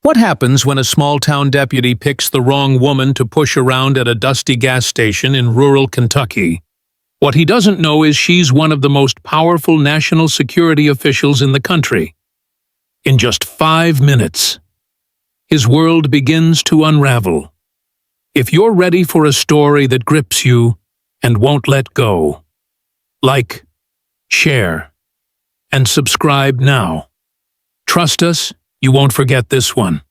What happens when a small-town deputy picks the wrong woman to push around at a dusty gas station in rural Kentucky? What he doesn't know is she's one of the most powerful national security officials in the country. In just 5 minutes, his world begins to unravel. If you're ready for a story that grips you and won't let go, like, share, and subscribe now. Trust us, you won't forget this one.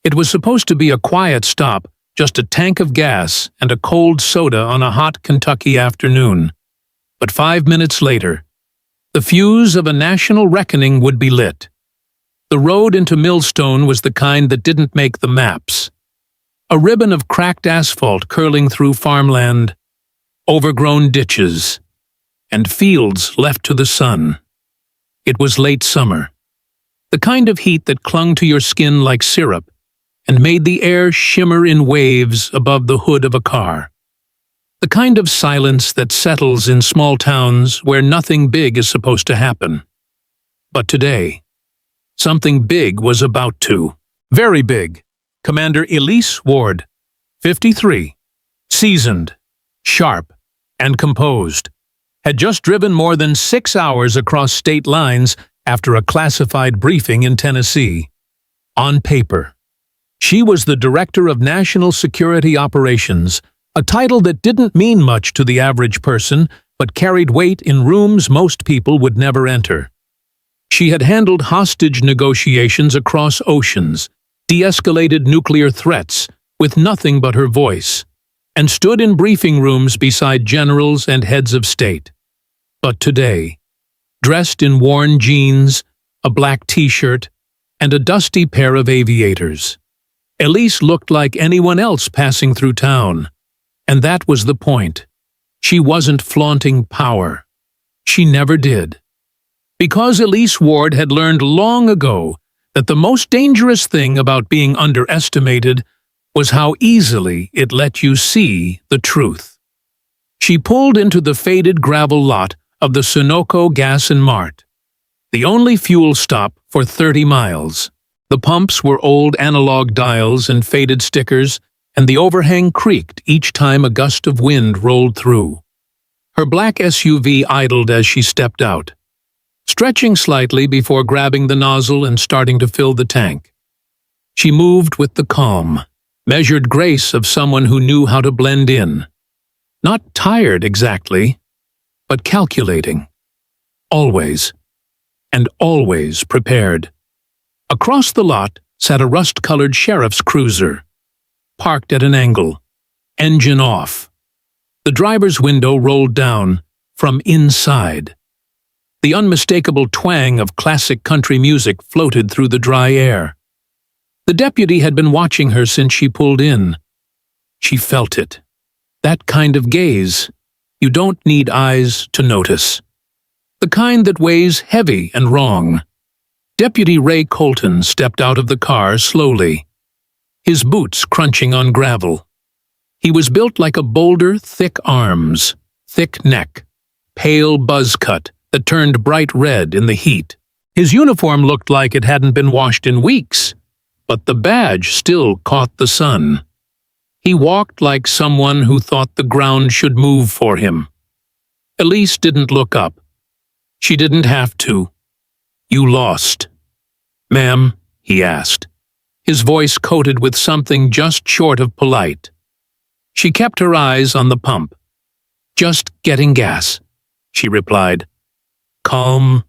It was supposed to be a quiet stop, just a tank of gas and a cold soda on a hot Kentucky afternoon. But 5 minutes later, the fuse of a national reckoning would be lit. The road into Millstone was the kind that didn't make the maps. A ribbon of cracked asphalt curling through farmland, overgrown ditches, and fields left to the sun. It was late summer. The kind of heat that clung to your skin like syrup and made the air shimmer in waves above the hood of a car. The kind of silence that settles in small towns where nothing big is supposed to happen. But today, something big was about to. Very big. Commander Elise Ward, 53, seasoned, sharp, and composed, had just driven more than 6 hours across state lines after a classified briefing in Tennessee. On paper, she was the Director of National Security Operations, a title that didn't mean much to the average person but carried weight in rooms most people would never enter. She had handled hostage negotiations across oceans, de-escalated nuclear threats with nothing but her voice, and stood in briefing rooms beside generals and heads of state. But today, dressed in worn jeans, a black t-shirt, and a dusty pair of aviators, Elise looked like anyone else passing through town. And that was the point. She wasn't flaunting power. She never did. Because Elise Ward had learned long ago that the most dangerous thing about being underestimated was how easily it let you see the truth. She pulled into the faded gravel lot of the Sunoco Gas and Mart, the only fuel stop for 30 miles. The pumps were old analog dials and faded stickers, and the overhang creaked each time a gust of wind rolled through. Her black SUV idled as she stepped out, stretching slightly before grabbing the nozzle and starting to fill the tank. She moved with the calm, measured grace of someone who knew how to blend in. Not tired exactly, but calculating. Always, and always prepared. Across the lot sat a rust-colored sheriff's cruiser, parked at an angle, engine off. The driver's window rolled down from inside. The unmistakable twang of classic country music floated through the dry air. The deputy had been watching her since she pulled in. She felt it. That kind of gaze. You don't need eyes to notice. The kind that weighs heavy and wrong. Deputy Ray Colton stepped out of the car slowly, his boots crunching on gravel. He was built like a boulder, thick arms, thick neck, pale buzz cut that turned bright red in the heat. His uniform looked like it hadn't been washed in weeks, but the badge still caught the sun. He walked like someone who thought the ground should move for him. Elise didn't look up. She didn't have to. "You lost." "Ma'am?" he asked, his voice coated with something just short of polite. She kept her eyes on the pump. "Just getting gas," she replied. Calm,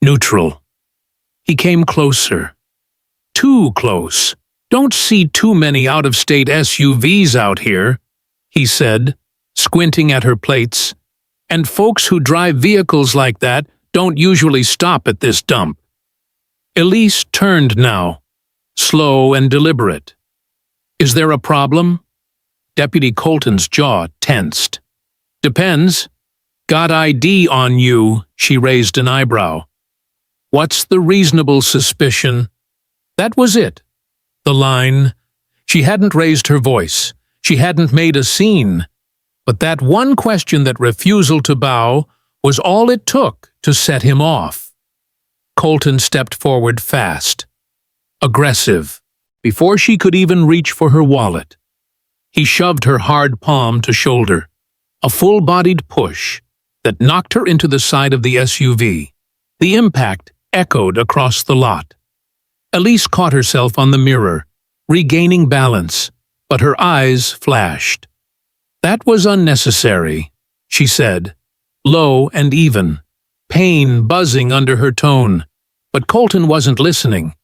neutral. He came closer. Too close. "Don't see too many out-of-state SUVs out here," he said, squinting at her plates. "And folks who drive vehicles like that don't usually stop at this dump." Elise turned now, slow and deliberate. "Is there a problem?" Deputy Colton's jaw tensed. "Depends. Got ID on you," she raised an eyebrow. "What's the reasonable suspicion?" That was it. The line. She hadn't raised her voice. She hadn't made a scene. But that one question, that refusal to bow, was all it took to set him off. Colton stepped forward fast. aggressive. Before she could even reach for her wallet, he shoved her hard palm to shoulder, a full-bodied push that knocked her into the side of the SUV. The impact echoed across the lot. Elise caught herself on the mirror, regaining balance, but her eyes flashed. "That was unnecessary," she said, low and even, pain buzzing under her tone. But Colton wasn't listening.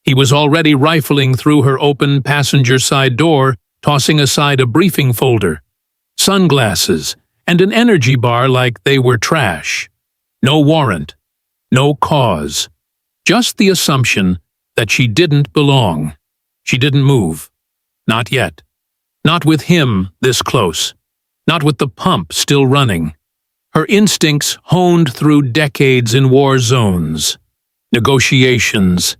He was already rifling through her open passenger side door, tossing aside a briefing folder, sunglasses, and an energy bar like they were trash. No warrant, no cause, just the assumption that she didn't belong. She didn't move. Not yet. Not with him this close. Not with the pump still running. Her instincts honed through decades in war zones, negotiations,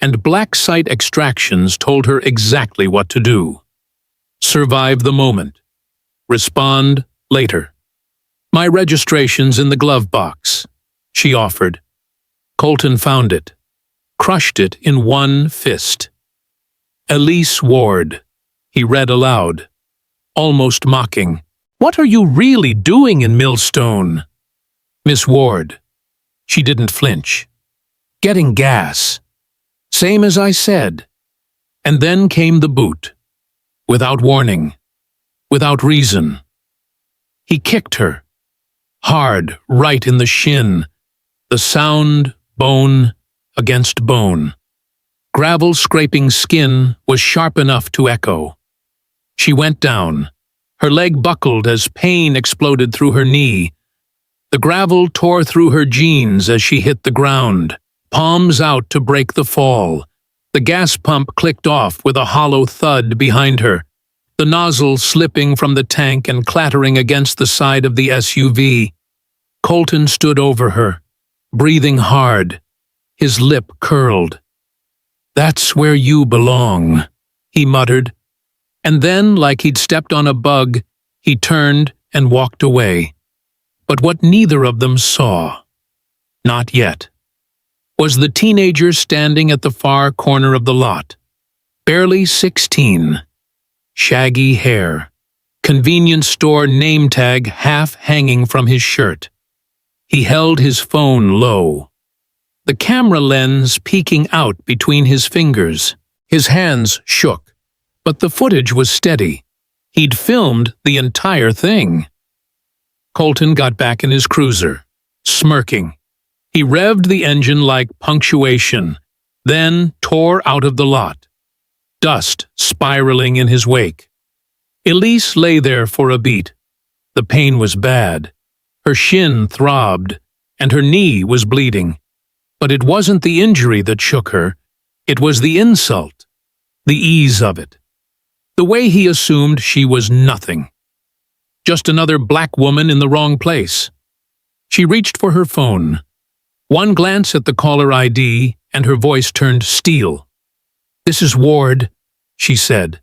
and black site extractions told her exactly what to do. Survive the moment. Respond later. "My registration's in the glove box," she offered. Colton found it, crushed it in one fist. "Elise Ward," he read aloud, almost mocking. "What are you really doing in Millstone?" "Miss Ward." She didn't flinch. "Getting gas. Same as I said." And then came the boot. Without warning. Without reason. He kicked her. Hard, right in the shin. The sound, bone against bone. Gravel-scraping skin was sharp enough to echo. She went down. Her leg buckled as pain exploded through her knee. The gravel tore through her jeans as she hit the ground, palms out to break the fall. The gas pump clicked off with a hollow thud behind her, the nozzle slipping from the tank and clattering against the side of the SUV. Colton stood over her, breathing hard, his lip curled. "That's where you belong," he muttered. And then, like he'd stepped on a bug, he turned and walked away. But what neither of them saw, not yet, was the teenager standing at the far corner of the lot. Barely 16. Shaggy hair. Convenience store name tag half hanging from his shirt. He held his phone low, the camera lens peeking out between his fingers. His hands shook, but the footage was steady. He'd filmed the entire thing. Colton got back in his cruiser, smirking. He revved the engine like punctuation, then tore out of the lot, dust spiraling in his wake. Elise lay there for a beat. The pain was bad. Her shin throbbed, and her knee was bleeding. But it wasn't the injury that shook her. It was the insult, the ease of it. The way he assumed she was nothing. Just another black woman in the wrong place. She reached for her phone. One glance at the caller ID, and her voice turned steel. "This is Ward," she said.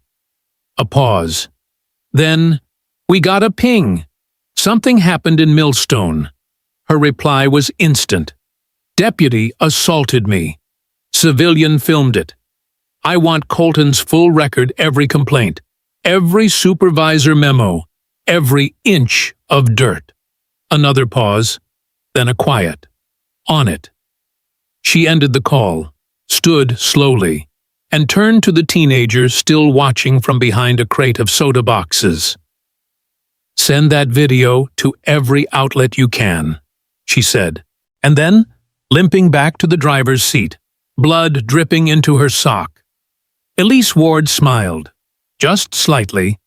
A pause. Then, "We got a ping. Something happened in Millstone." Her reply was instant. "Deputy assaulted me. Civilian filmed it. I want Colton's full record, every complaint, every supervisor memo, every inch of dirt." Another pause, then a quiet. "On it." She ended the call, stood slowly, and turned to the teenager still watching from behind a crate of soda boxes. "Send that video to every outlet you can," she said, and then, limping back to the driver's seat, blood dripping into her sock. Elise Ward smiled, just slightly,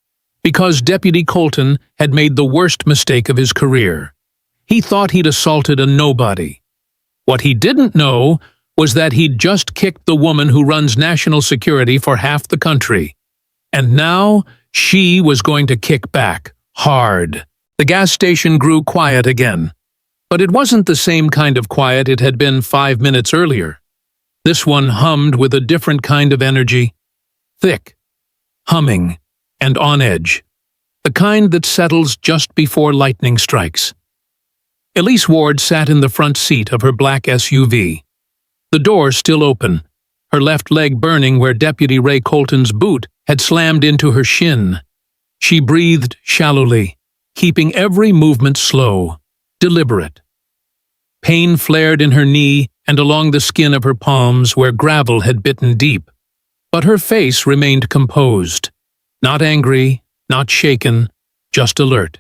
because Deputy Colton had made the worst mistake of his career. He thought he'd assaulted a nobody. What he didn't know was that he'd just kicked the woman who runs national security for half the country. And now she was going to kick back, hard. The gas station grew quiet again. But it wasn't the same kind of quiet it had been 5 minutes earlier. This one hummed with a different kind of energy. Thick, humming, and on edge. The kind that settles just before lightning strikes. Elise Ward sat in the front seat of her black SUV. The door still open, her left leg burning where Deputy Ray Colton's boot had slammed into her shin. She breathed shallowly, keeping every movement slow, deliberate. Pain flared in her knee and along the skin of her palms where gravel had bitten deep. But her face remained composed. Not angry, not shaken, just alert.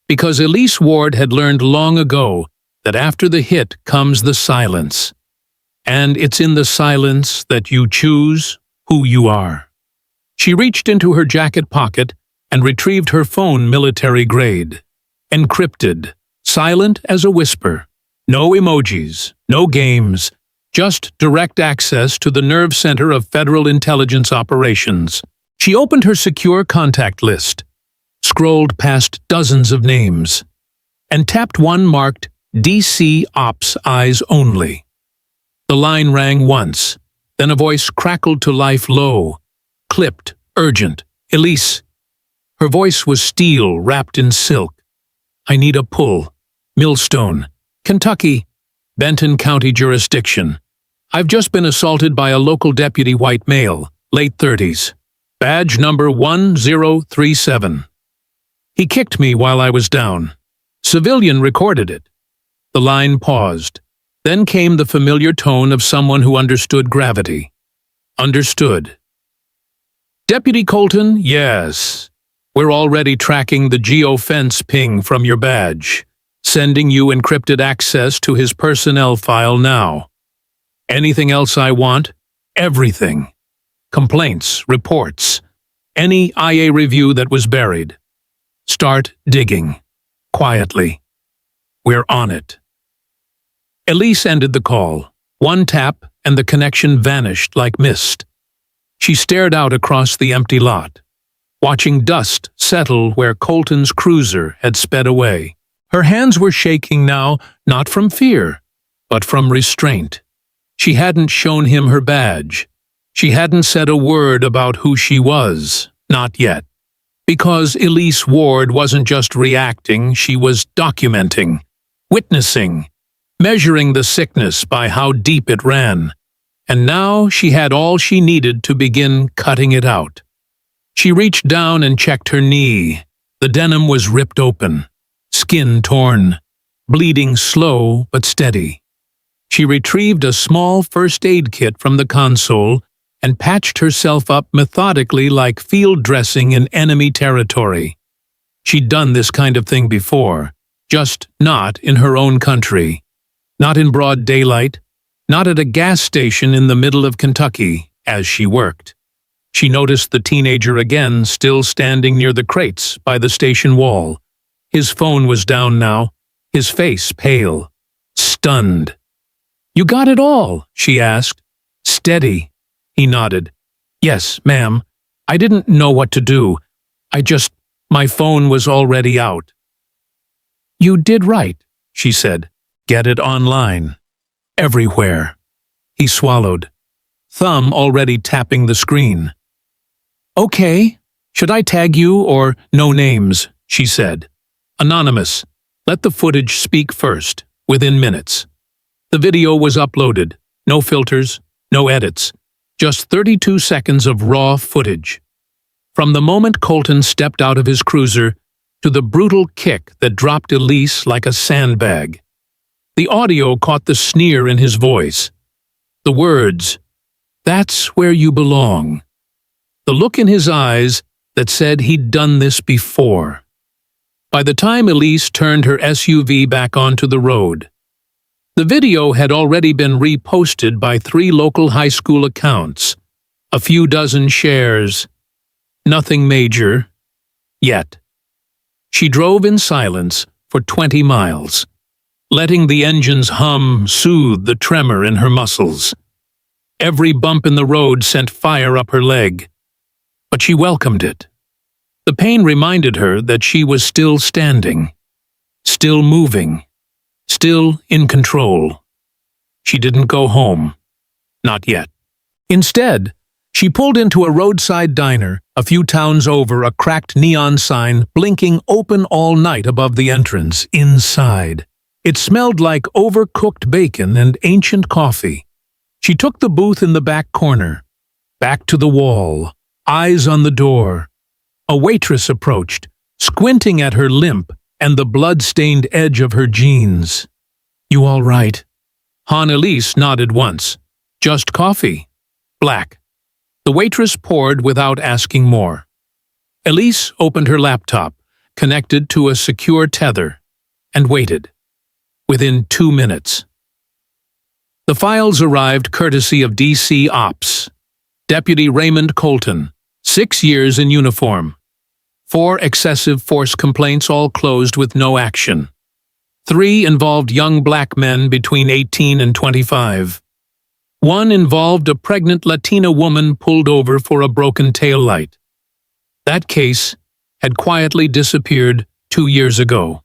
Because Elise Ward had learned long ago that after the hit comes the silence. And it's in the silence that you choose who you are. She reached into her jacket pocket and retrieved her phone, military grade. Encrypted, silent as a whisper. No emojis, no games, just direct access to the nerve center of Federal Intelligence Operations. She opened her secure contact list, scrolled past dozens of names, and tapped one marked DC Ops Eyes Only. The line rang once, then a voice crackled to life low, clipped, urgent. Elise. Her voice was steel wrapped in silk. I need a pull. Millstone, Kentucky, Benton County jurisdiction. I've just been assaulted by a local deputy white male, late 30s. Badge number 1037. He kicked me while I was down. Civilian recorded it. The line paused. Then came the familiar tone of someone who understood gravity. Understood. Deputy Colton, yes. We're already tracking the geofence ping from your badge, sending you encrypted access to his personnel file now. Anything else I want? Everything. Complaints, reports, any IA review that was buried. Start digging. Quietly. We're on it. Elise ended the call. One tap, and the connection vanished like mist. She stared out across the empty lot, watching dust settle where Colton's cruiser had sped away. Her hands were shaking now, not from fear, but from restraint. She hadn't shown him her badge. She hadn't said a word about who she was, not yet. Because Elise Ward wasn't just reacting, she was documenting, witnessing, measuring the sickness by how deep it ran. And now she had all she needed to begin cutting it out. She reached down and checked her knee. The denim was ripped open, skin torn, bleeding slow but steady. She retrieved a small first aid kit from the console and patched herself up methodically like field dressing in enemy territory. She'd done this kind of thing before, just not in her own country. Not in broad daylight, not at a gas station in the middle of Kentucky, as she worked. She noticed the teenager again, still standing near the crates by the station wall. His phone was down now, his face pale, stunned. You got it all? She asked. Steady. He nodded. Yes, ma'am. I didn't know what to do. My phone was already out. You did right, she said. Get it online. Everywhere. He swallowed, thumb already tapping the screen. Okay. Should I tag you or no names? She said. Anonymous. Let the footage speak first, within minutes. The video was uploaded. No filters, no edits. Just 32 seconds of raw footage. From the moment Colton stepped out of his cruiser to the brutal kick that dropped Elise like a sandbag. The audio caught the sneer in his voice. The words, "That's where you belong." The look in his eyes that said he'd done this before. By the time Elise turned her SUV back onto the road, the video had already been reposted by 3 local high school accounts, a few dozen shares. Nothing major. Yet. She drove in silence for 20 miles, letting the engine's hum soothe the tremor in her muscles. Every bump in the road sent fire up her leg, but she welcomed it. The pain reminded her that she was still standing, still moving, still in control. She didn't go home. Not yet. Instead, she pulled into a roadside diner a few towns over, a cracked neon sign blinking open all night above the entrance. Inside, it smelled like overcooked bacon and ancient coffee. She took the booth in the back corner, back to the wall, eyes on the door. A waitress approached, squinting at her limp and the blood-stained edge of her jeans. "You all right?" Elise nodded once. "Just coffee." "Black." The waitress poured without asking more. Elise opened her laptop, connected to a secure tether, and waited. Within 2 minutes. The files arrived courtesy of DC Ops. Deputy Raymond Colton, 6 years in uniform. 4 excessive force complaints, all closed with no action. 3 involved young black men between 18 and 25. 1 involved a pregnant Latina woman pulled over for a broken taillight. That case had quietly disappeared 2 years ago.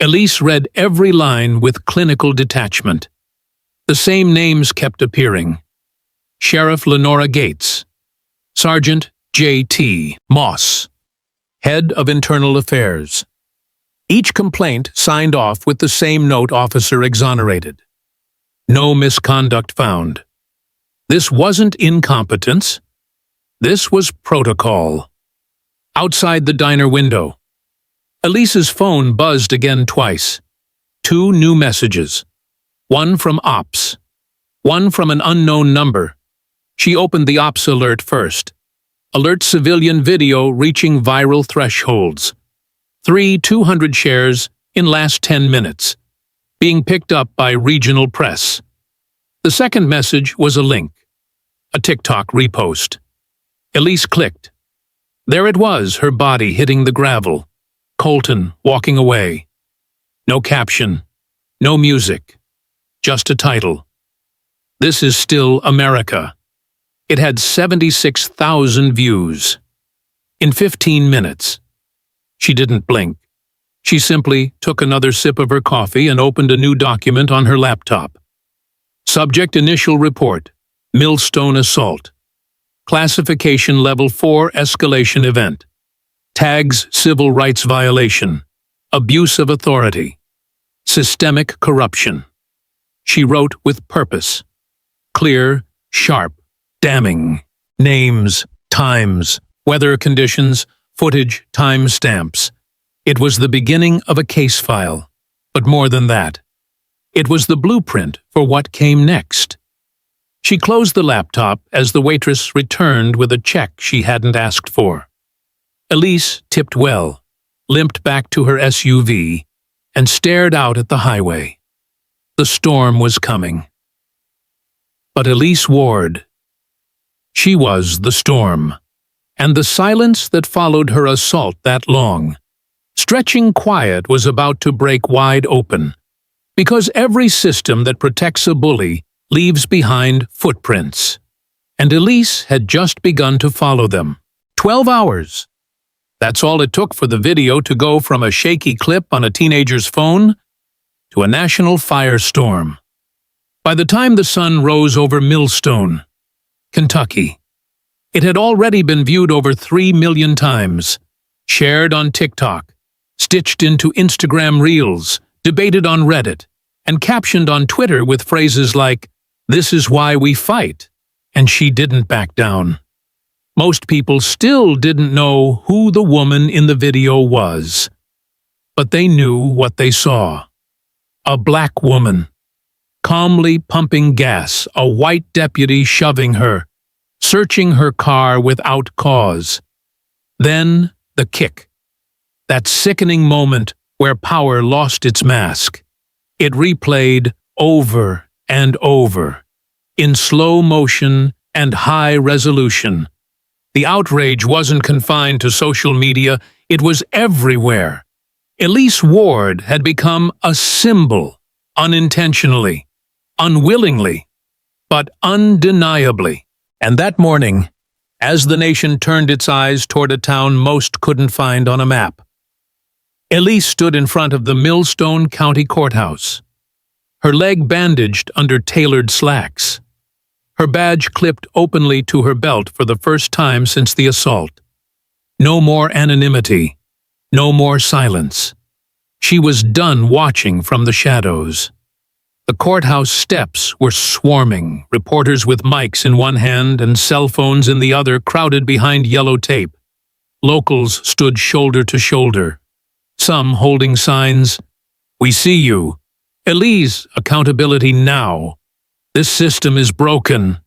Elise read every line with clinical detachment. The same names kept appearing. Sheriff Lenora Gates, Sergeant J.T. Moss, Head of Internal Affairs. Each complaint signed off with the same note: officer exonerated. No misconduct found. This wasn't incompetence. This was protocol. Outside the diner window, Elise's phone buzzed again twice. 2 new messages. 1 from Ops. 1 from an unknown number. She opened the Ops alert first. Alert: civilian video reaching viral thresholds. 200 shares in last 10 minutes. Being picked up by regional press. The second message was a link. A TikTok repost. Elise clicked. There it was, her body hitting the gravel. Colton walking away. No caption. No music. Just a title. This is still America. It had 76,000 views. In 15 minutes. She didn't blink. She simply took another sip of her coffee and opened a new document on her laptop. Subject: initial report. Millstone assault. Classification level 4 escalation event. Tags: civil rights violation. Abuse of authority. Systemic corruption. She wrote with purpose. Clear, sharp, damning. Names, times, weather conditions, footage, timestamps. It was the beginning of a case file, but more than that. It was the blueprint for what came next. She closed the laptop as the waitress returned with a check she hadn't asked for. Elise tipped well, limped back to her SUV, and stared out at the highway. The storm was coming. But Elise Ward, she was the storm, and the silence that followed her assault that long, stretching quiet, was about to break wide open, because every system that protects a bully leaves behind footprints, and Elise had just begun to follow them. 12 hours. That's all it took for the video to go from a shaky clip on a teenager's phone to a national firestorm. By the time the sun rose over Millstone, Kentucky, it had already been viewed over 3 million times, shared on TikTok, stitched into Instagram Reels, debated on Reddit, and captioned on Twitter with phrases like, "This is why we fight," and "She didn't back down." Most people still didn't know who the woman in the video was, but they knew what they saw. A black woman, calmly pumping gas, a white deputy shoving her, searching her car without cause. Then the kick. That sickening moment where power lost its mask. It replayed over and over, in slow motion and high resolution. The outrage wasn't confined to social media, it was everywhere. Elise Ward had become a symbol, unintentionally, unwillingly, but undeniably. And that morning, as the nation turned its eyes toward a town most couldn't find on a map, Elise stood in front of the Millstone County Courthouse, her leg bandaged under tailored slacks, her badge clipped openly to her belt for the first time since the assault. No more anonymity, no more silence. She was done watching from the shadows. The courthouse steps were swarming, reporters with mics in one hand and cell phones in the other crowded behind yellow tape. Locals stood shoulder to shoulder, some holding signs, "We see you. Elise, accountability now. This system is broken."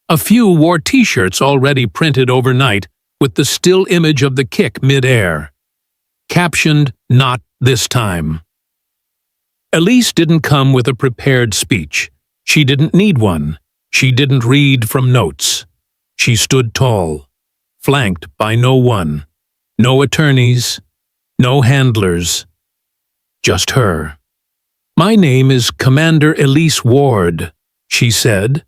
A few wore T-shirts already printed overnight with the still image of the kick mid-air. Captioned, "Not this time." Elise didn't come with a prepared speech. She didn't need one. She didn't read from notes. She stood tall, flanked by no one. No attorneys, no handlers. Just her. "My name is Commander Elise Ward," she said,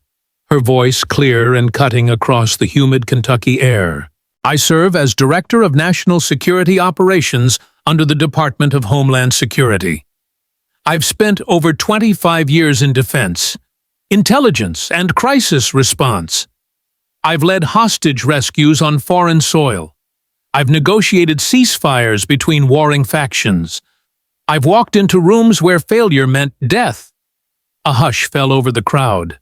her voice clear and cutting across the humid Kentucky air. "I serve as Director of National Security Operations under the Department of Homeland Security. I've spent over 25 years in defense, intelligence, and crisis response. I've led hostage rescues on foreign soil. I've negotiated ceasefires between warring factions. I've walked into rooms where failure meant death." A hush fell over the crowd.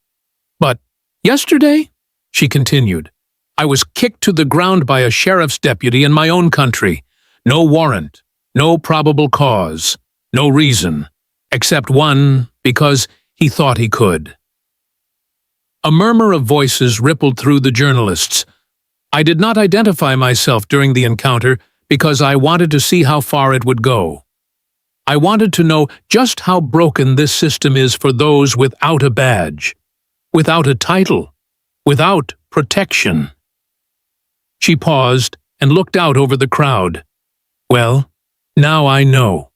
"But yesterday," she continued, "I was kicked to the ground by a sheriff's deputy in my own country. No warrant, no probable cause, no reason, except one, because he thought he could." A murmur of voices rippled through the journalists. "I did not identify myself during the encounter because I wanted to see how far it would go. I wanted to know just how broken this system is for those without a badge, without a title, without protection." She paused and looked out over the crowd. "Well, now I know."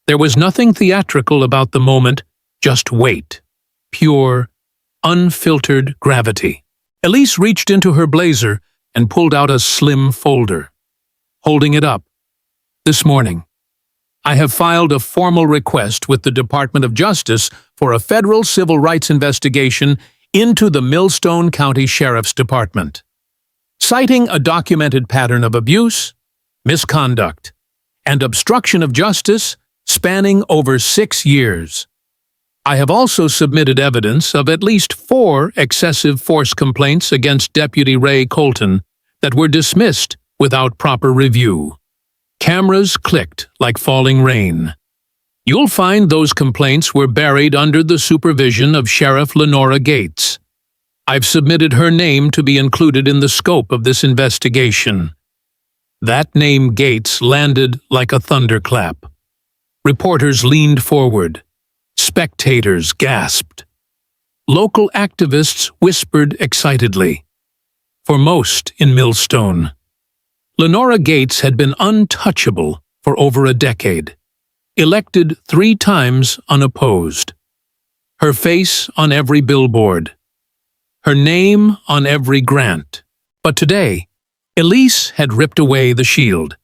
There was nothing theatrical about the moment, just weight, pure, unfiltered gravity. Elise reached into her blazer and pulled out a slim folder. Holding it up. "This morning, I have filed a formal request with the Department of Justice for a federal civil rights investigation into the Millstone County Sheriff's Department, citing a documented pattern of abuse, misconduct, and obstruction of justice spanning over 6 years. I have also submitted evidence of at least 4 excessive force complaints against Deputy Ray Colton that were dismissed without proper review." Cameras clicked like falling rain. "You'll find those complaints were buried under the supervision of Sheriff Lenora Gates. I've submitted her name to be included in the scope of this investigation." That name, Gates, landed like a thunderclap. Reporters leaned forward. Spectators gasped. Local activists whispered excitedly. For most in Millstone, Lenora Gates had been untouchable for over a decade, elected 3 times unopposed. Her face on every billboard, her name on every grant. But today, Elise had ripped away the shield.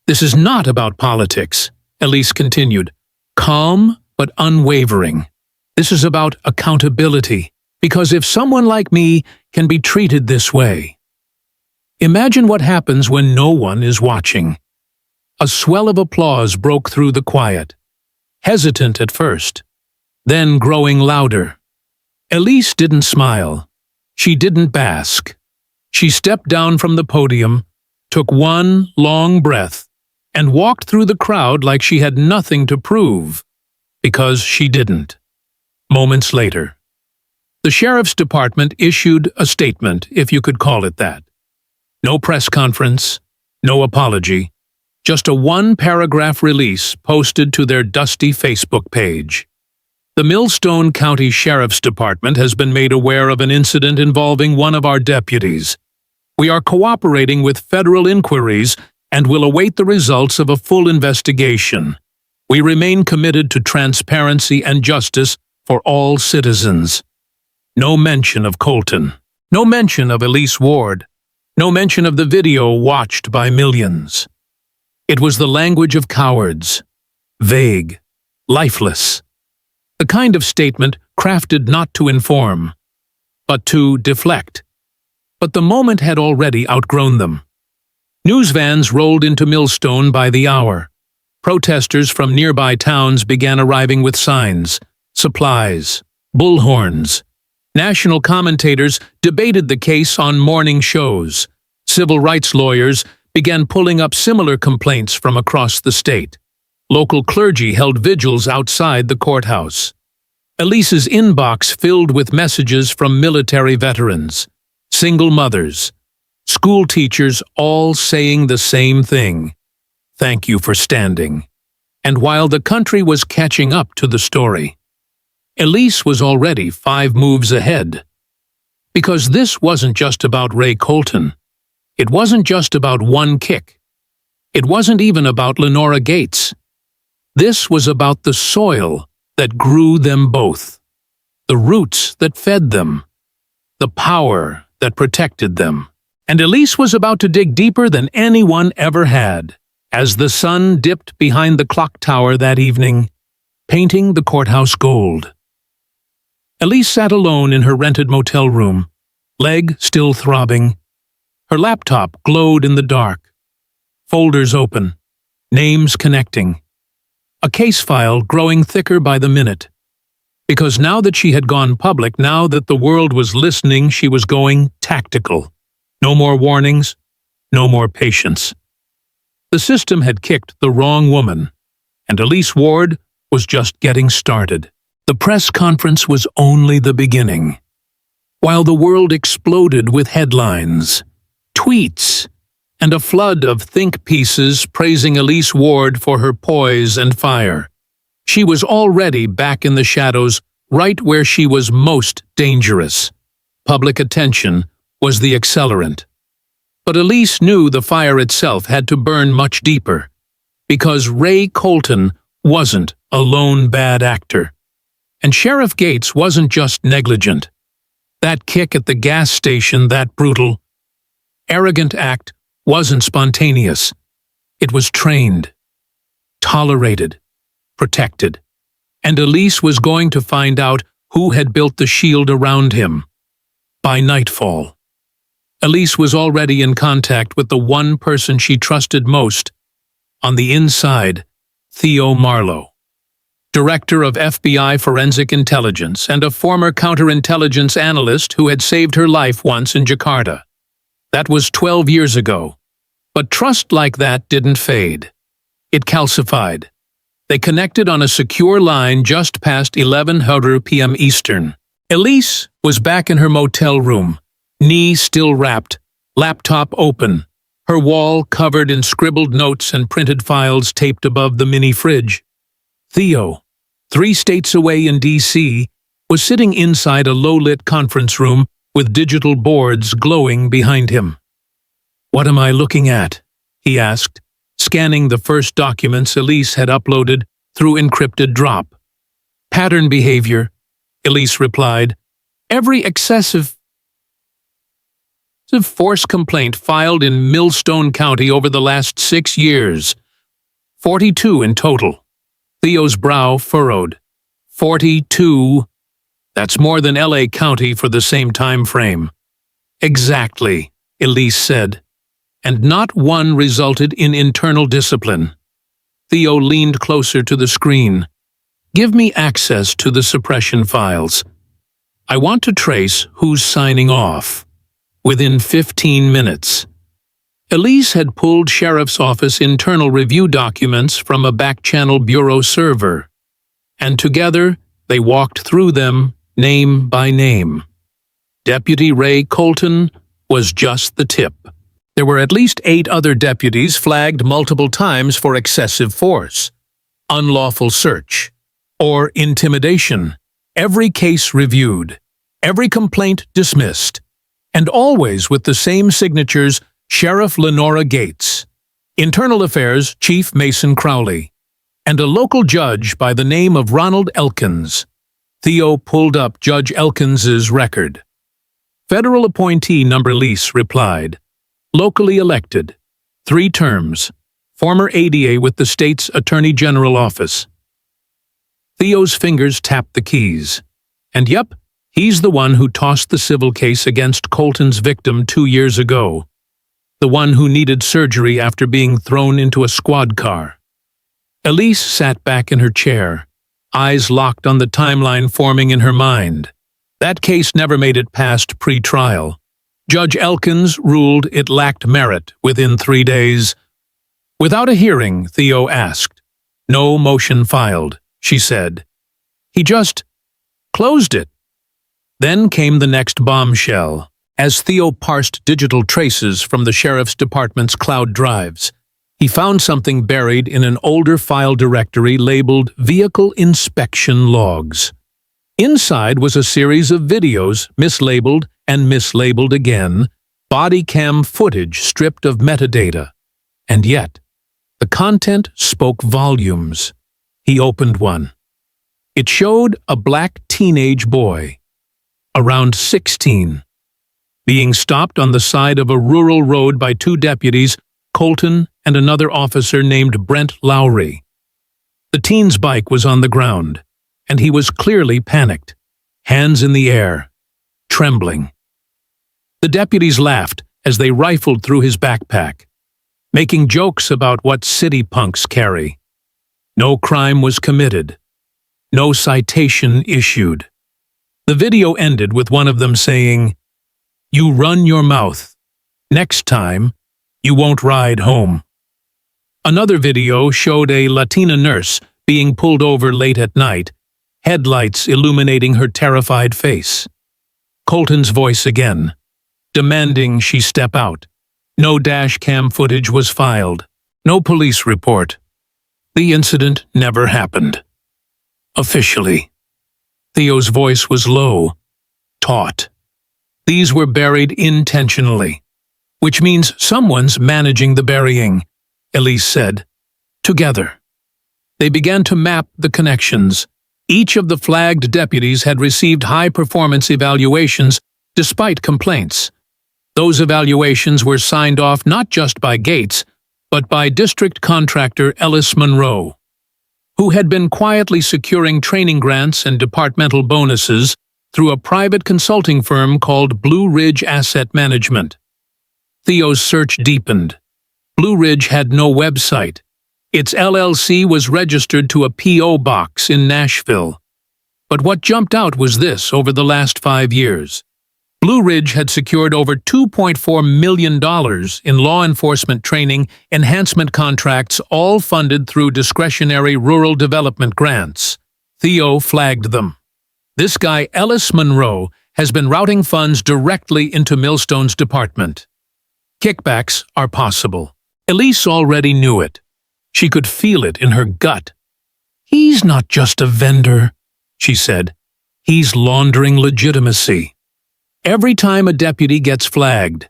"This is not about politics," Elise continued, calm but unwavering. "This is about accountability, because if someone like me can be treated this way..." Imagine what happens when no one is watching. A swell of applause broke through the quiet, hesitant at first, then growing louder. Elise didn't smile. She didn't bask. She stepped down from the podium, took one long breath, and walked through the crowd like she had nothing to prove, because she didn't. Moments later, the Sheriff's Department issued a statement, if you could call it that. No press conference, no apology, just a 1-paragraph release posted to their dusty Facebook page. The Millstone County Sheriff's Department has been made aware of an incident involving one of our deputies. We are cooperating with federal inquiries and will await the results of a full investigation. We remain committed to transparency and justice for all citizens. No mention of Colton. No mention of Elise Ward. No mention of the video watched by millions. It was the language of cowards. Vague. Lifeless. The kind of statement crafted not to inform, but to deflect. But the moment had already outgrown them. News vans rolled into Millstone by the hour. Protesters from nearby towns began arriving with signs. supplies, bullhorns. National commentators debated the case on morning shows. Civil rights lawyers began pulling up similar complaints from across the state. Local clergy held vigils outside the courthouse. Elise's inbox filled with messages from military veterans, single mothers, school teachers, all saying the same thing. Thank you for standing. And while the country was catching up to the story, Elise was already 5 moves ahead. Because this wasn't just about Ray Colton. It wasn't just about one kick. It wasn't even about Lenora Gates. This was about the soil that grew them both, the roots that fed them, the power that protected them. And Elise was about to dig deeper than anyone ever had, as the sun dipped behind the clock tower that evening, painting the courthouse gold. Elise sat alone in her rented motel room, leg still throbbing. Her laptop glowed in the dark. Folders open, names connecting. A case file growing thicker by the minute. Because now that she had gone public, now that the world was listening, she was going tactical. No more warnings, no more patience. The system had kicked the wrong woman, and Elise Ward was just getting started. The press conference was only the beginning. While the world exploded with headlines, tweets, and a flood of think pieces praising Elise Ward for her poise and fire, she was already back in the shadows, right where she was most dangerous. Public attention was the accelerant. But Elise knew the fire itself had to burn much deeper, because Ray Colton wasn't a lone bad actor. And Sheriff Gates wasn't just negligent. That kick at the gas station, that brutal, arrogant act wasn't spontaneous. It was trained, tolerated, protected. And Elise was going to find out who had built the shield around him. By nightfall, Elise was already in contact with the one person she trusted most. On the inside, Theo Marlowe, director of FBI Forensic Intelligence and a former counterintelligence analyst who had saved her life once in Jakarta. That was 12 years ago. But trust like that didn't fade. It calcified. They connected on a secure line just past 11:00 p.m. Eastern. Elise was back in her motel room, knee still wrapped, laptop open, her wall covered in scribbled notes and printed files taped above the mini fridge. Theo, 3 states away in D.C., was sitting inside a low-lit conference room with digital boards glowing behind him. "What am I looking at?" he asked, scanning the first documents Elise had uploaded through encrypted drop. "Pattern behavior," Elise replied. "Every excessive force complaint filed in Millstone County over the last 6 years. 42 in total." Theo's brow furrowed. 42. That's more than L.A. County for the same time frame. "Exactly," Elise said. "And not one resulted in internal discipline." Theo leaned closer to the screen. "Give me access to the suppression files. I want to trace who's signing off." Within 15 minutes, Elise had pulled Sheriff's Office internal review documents from a back-channel bureau server, and together they walked through them name by name. Deputy Ray Colton was just the tip. There were at least 8 other deputies flagged multiple times for excessive force, unlawful search, or intimidation. Every case reviewed, every complaint dismissed, and always with the same signatures: Sheriff Lenora Gates, Internal Affairs Chief Mason Crowley, and a local judge by the name of Ronald Elkins. Theo pulled up Judge Elkins's record. Federal appointee number Elise replied. Locally elected. 3 terms. Former ADA with the state's Attorney General office. Theo's fingers tapped the keys. And yep, he's the one who tossed the civil case against Colton's victim 2 years ago. The one who needed surgery after being thrown into a squad car. Elise sat back in her chair, eyes locked on the timeline forming in her mind. That case never made it past pre-trial. Judge Elkins ruled it lacked merit within 3 days. Without a hearing, Theo asked. No motion filed, she said. He just closed it. Then came the next bombshell. As Theo parsed digital traces from the sheriff's department's cloud drives, he found something buried in an older file directory labeled Vehicle Inspection Logs. Inside was a series of videos, mislabeled and mislabeled again, body cam footage stripped of metadata. And yet, the content spoke volumes. He opened one. It showed a black teenage boy, around 16, being stopped on the side of a rural road by 2 deputies, Colton and another officer named Brent Lowry. The teen's bike was on the ground, and he was clearly panicked, hands in the air, trembling. The deputies laughed as they rifled through his backpack, making jokes about what city punks carry. No crime was committed. No citation issued. The video ended with one of them saying, "You run your mouth. Next time, you won't ride home." Another video showed a Latina nurse being pulled over late at night, headlights illuminating her terrified face. Colton's voice again, demanding she step out. No dash cam footage was filed. No police report. The incident never happened. Officially. Theo's voice was low, taut. These were buried intentionally, which means someone's managing the burying, Elise said. Together. They began to map the connections. Each of the flagged deputies had received high-performance evaluations despite complaints. Those evaluations were signed off not just by Gates, but by district contractor Ellis Monroe, who had been quietly securing training grants and departmental bonuses through a private consulting firm called Blue Ridge Asset Management. Theo's search deepened. Blue Ridge had no website. Its LLC was registered to a P.O. box in Nashville. But what jumped out was this over the last 5 years. Blue Ridge had secured over $2.4 million in law enforcement training enhancement contracts, all funded through discretionary rural development grants. Theo flagged them. This guy, Ellis Monroe, has been routing funds directly into Millstone's department. Kickbacks are possible. Elise already knew it. She could feel it in her gut. He's not just a vendor, she said. He's laundering legitimacy. Every time a deputy gets flagged,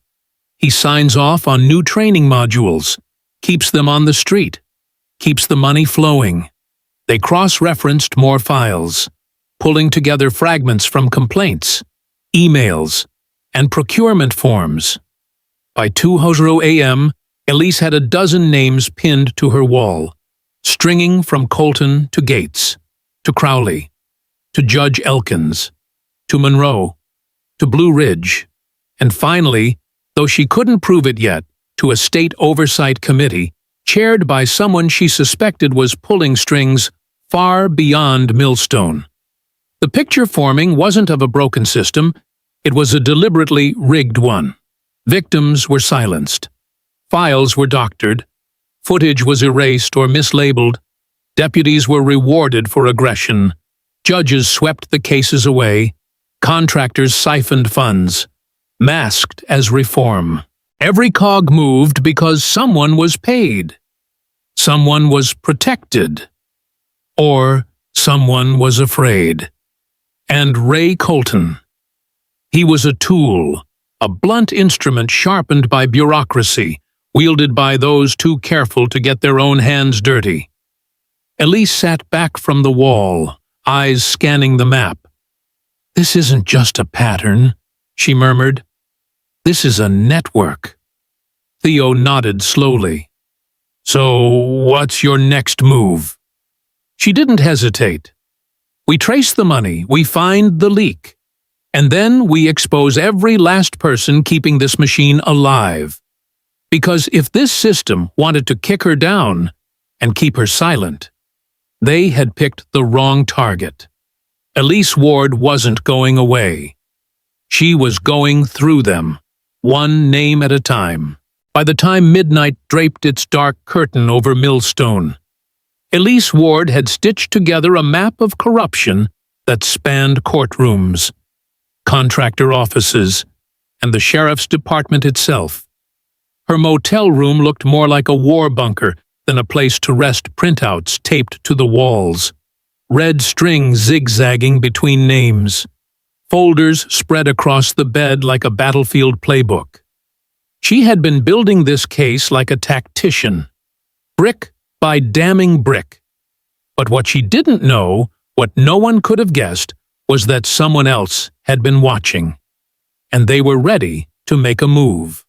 he signs off on new training modules, keeps them on the street, keeps the money flowing. They cross-referenced more files, pulling together fragments from complaints, emails, and procurement forms. By 2:00 a.m., Elise had a dozen names pinned to her wall, stringing from Colton to Gates, to Crowley, to Judge Elkins, to Monroe, to Blue Ridge, and finally, though she couldn't prove it yet, to a state oversight committee chaired by someone she suspected was pulling strings far beyond Millstone. The picture forming wasn't of a broken system, it was a deliberately rigged one. Victims were silenced. Files were doctored. Footage was erased or mislabeled. Deputies were rewarded for aggression. Judges swept the cases away. Contractors siphoned funds, masked as reform. Every cog moved because someone was paid. Someone was protected. Or someone was afraid. And Ray Colton. He was a tool, a blunt instrument sharpened by bureaucracy, wielded by those too careful to get their own hands dirty. Elise sat back from the wall, eyes scanning the map. "This isn't just a pattern," she murmured. "This is a network." Theo nodded slowly. "So, what's your next move?" She didn't hesitate. "We trace the money, we find the leak, and then we expose every last person keeping this machine alive. Because if this system wanted to kick her down and keep her silent, They had picked the wrong target. Elise Ward wasn't going away. She was going through them, one name at a time. By the time midnight draped its dark curtain over Millstone, Elise Ward had stitched together a map of corruption that spanned courtrooms, contractor offices, and the sheriff's department itself. Her motel room looked more like a war bunker than a place to rest printouts taped to the walls, red string zigzagging between names, folders spread across the bed like a battlefield playbook. She had been building this case like a tactician, brick by damning brick. But what she didn't know, what no one could have guessed, was that someone else had been watching, and they were ready to make a move.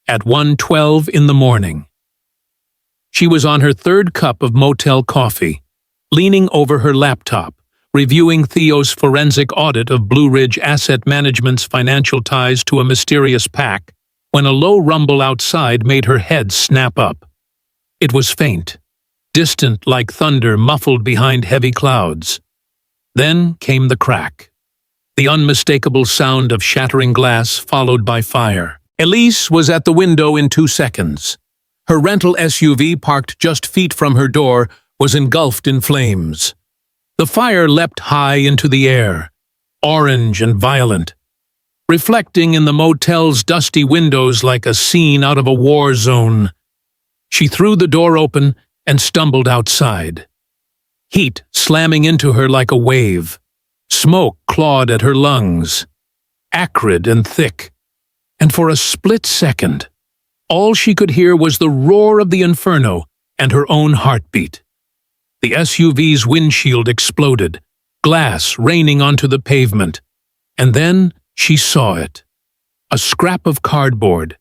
At 1:12 in the morning. She was on her third cup of motel coffee, leaning over her laptop, reviewing Theo's forensic audit of Blue Ridge Asset Management's financial ties to a mysterious pack, when a low rumble outside made her head snap up. It was faint, distant like thunder muffled behind heavy clouds. Then came the crack, the unmistakable sound of shattering glass followed by fire. Elise was at the window in 2 seconds. Her rental SUV, parked just feet from her door, was engulfed in flames. The fire leapt high into the air, orange and violent, reflecting in the motel's dusty windows like a scene out of a war zone. She threw the door open and stumbled outside. Heat slamming into her like a wave. Smoke clawed at her lungs, acrid and thick. And for a split second, all she could hear was the roar of the inferno and her own heartbeat. The SUV's windshield exploded, glass raining onto the pavement, and then she saw it. A scrap of cardboard,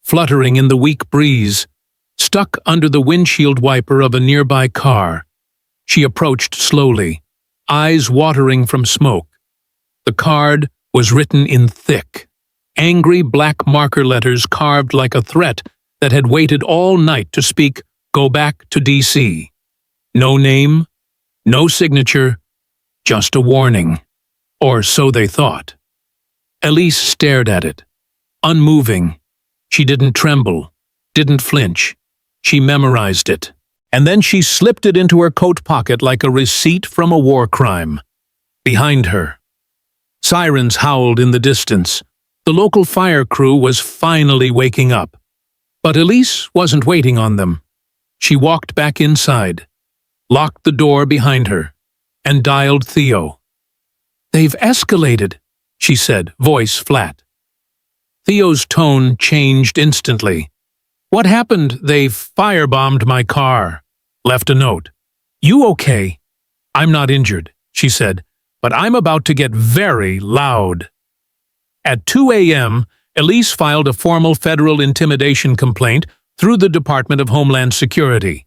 fluttering in the weak breeze, stuck under the windshield wiper of a nearby car. She approached slowly, eyes watering from smoke. The card was written in thick, angry black marker letters carved like a threat that had waited all night to speak, "Go back to D.C." No name, no signature, just a warning. Or so they thought. Elise stared at it, unmoving. She didn't tremble, didn't flinch. She memorized it. And then she slipped it into her coat pocket like a receipt from a war crime. Behind her, sirens howled in the distance. The local fire crew was finally waking up. But Elise wasn't waiting on them. She walked back inside, locked the door behind her, and dialed Theo. "They've escalated," she said, voice flat. Theo's tone changed instantly. "What happened? They firebombed my car. Left a note. You okay?" "I'm not injured," she said, "but I'm about to get very loud." At 2 a.m., Elise filed a formal federal intimidation complaint through the Department of Homeland Security,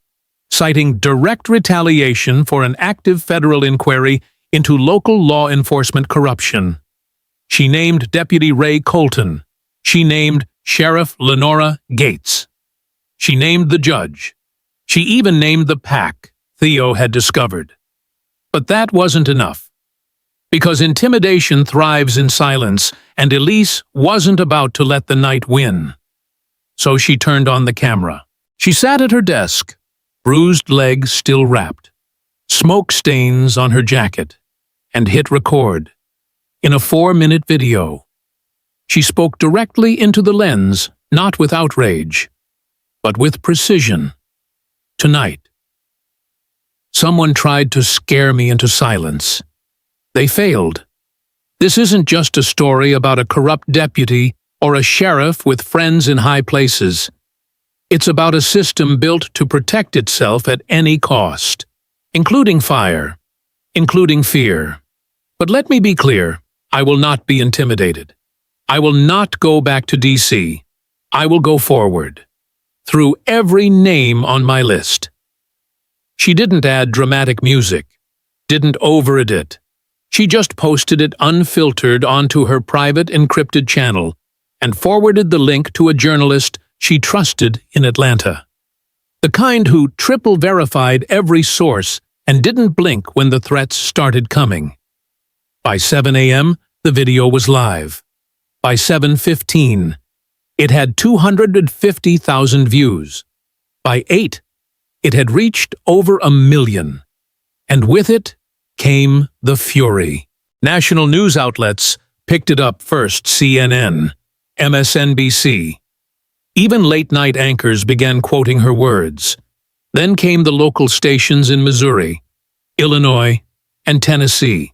citing direct retaliation for an active federal inquiry into local law enforcement corruption. She named Deputy Ray Colton. She named Sheriff Lenora Gates. She named the judge. She even named the pack Theo had discovered. But that wasn't enough. Because intimidation thrives in silence, and Elise wasn't about to let the night win. So she turned on the camera. She sat at her desk, bruised legs still wrapped, smoke stains on her jacket, and hit record. In a 4-minute video, she spoke directly into the lens, not with outrage, but with precision. "Tonight, someone tried to scare me into silence. They failed. This isn't just a story about a corrupt deputy or a sheriff with friends in high places. It's about a system built to protect itself at any cost, including fire, including fear. But let me be clear, I will not be intimidated. I will not go back to D.C. I will go forward, through every name on my list." She didn't add dramatic music, didn't over-edit. She just posted it unfiltered onto her private encrypted channel and forwarded the link to a journalist she trusted in Atlanta. The kind who triple-verified every source and didn't blink when the threats started coming. By 7 a.m., the video was live. By 7:15, it had 250,000 views. By 8, it had reached over 1 million. And with it came the fury. National news outlets picked it up first: CNN, MSNBC. Even late-night anchors began quoting her words. Then came the local stations in Missouri, Illinois, and Tennessee.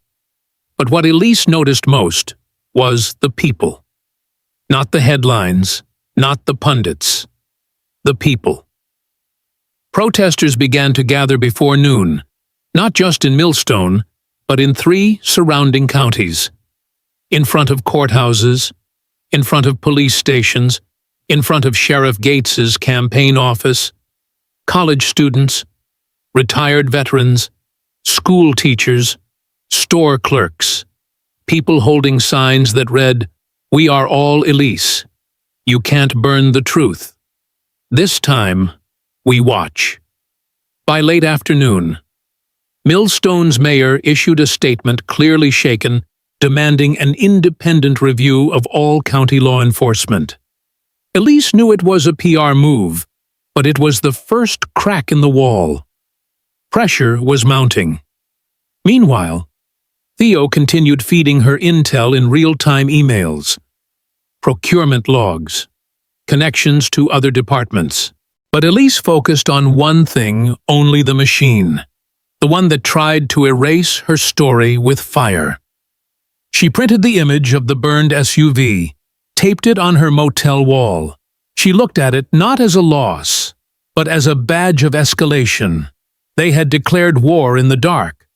But what Elise noticed most was the people. Not the headlines, not the pundits. The people. Protesters began to gather before noon, not just in Millstone, but in 3 surrounding counties. In front of courthouses, in front of police stations, in front of Sheriff Gates's campaign office, college students, retired veterans, school teachers, store clerks, people holding signs that read, "We are all Elise. You can't burn the truth. This time, we watch." By late afternoon, Millstone's mayor issued a statement clearly shaken, demanding an independent review of all county law enforcement. Elise knew it was a PR move, but it was the first crack in the wall. Pressure was mounting. Meanwhile, Theo continued feeding her intel in real-time emails, procurement logs, connections to other departments. But Elise focused on one thing, only: the machine, the one that tried to erase her story with fire. She printed the image of the burned SUV, taped it on her motel wall. She looked at it not as a loss, but as a badge of escalation. They had declared war in the dark,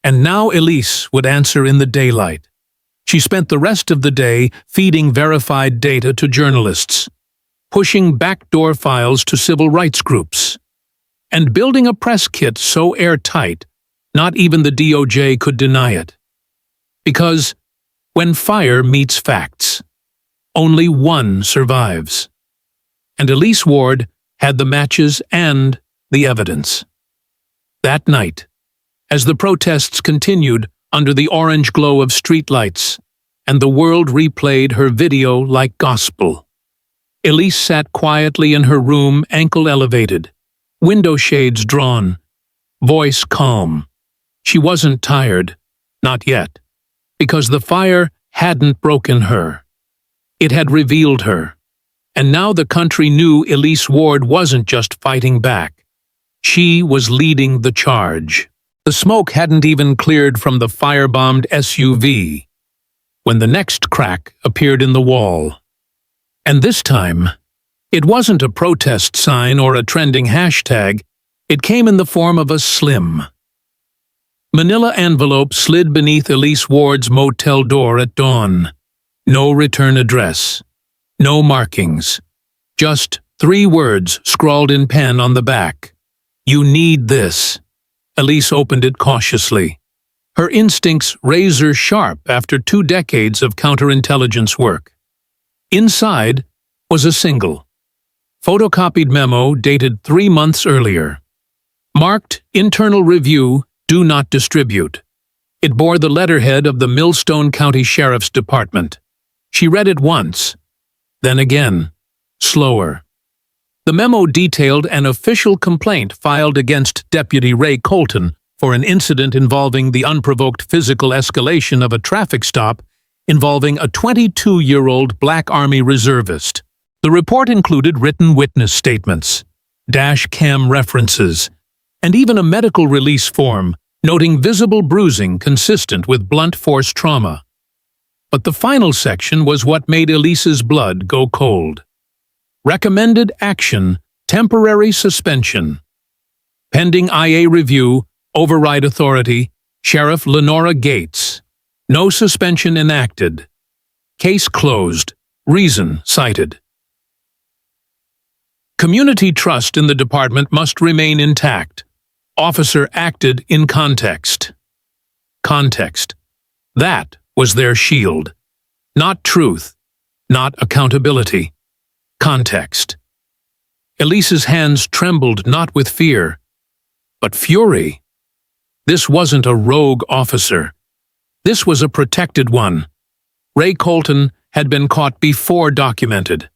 and now Elise would answer in the daylight. She spent the rest of the day feeding verified data to journalists, pushing backdoor files to civil rights groups, and building a press kit so airtight not even the DOJ could deny it. Because when fire meets facts, only one survives. And Elise Ward had the matches and the evidence. That night, as the protests continued under the orange glow of streetlights, and the world replayed her video like gospel, Elise sat quietly in her room, ankle elevated, window shades drawn, voice calm. She wasn't tired, not yet, because the fire hadn't broken her. It had revealed her, and now the country knew Elise Ward wasn't just fighting back. She was leading the charge. The smoke hadn't even cleared from the firebombed SUV when the next crack appeared in the wall. And this time, it wasn't a protest sign or a trending hashtag. It came in the form of a slim, manila envelope slid beneath Elise Ward's motel door at dawn. No return address, no markings, just 3 words scrawled in pen on the back. "You need this." Elise opened it cautiously, her instincts razor-sharp after 2 decades of counterintelligence work. Inside was a single, photocopied memo dated 3 months earlier. Marked Internal Review, Do Not Distribute. It bore the letterhead of the Millstone County Sheriff's Department. She read it once, then again, slower. The memo detailed an official complaint filed against Deputy Ray Colton for an incident involving the unprovoked physical escalation of a traffic stop involving a 22-year-old Black Army reservist. The report included written witness statements, dash cam references, and even a medical release form noting visible bruising consistent with blunt force trauma. But the final section was what made Elise's blood go cold. Recommended action, temporary suspension. Pending IA review, override authority, Sheriff Lenora Gates. No suspension enacted. Case closed. Reason cited. Community trust in the department must remain intact. Officer acted in context. Context. That was their shield. Not truth. Not accountability. Context. Elise's hands trembled not with fear, but fury. This wasn't a rogue officer. This was a protected one. Ray Colton had been caught before documented,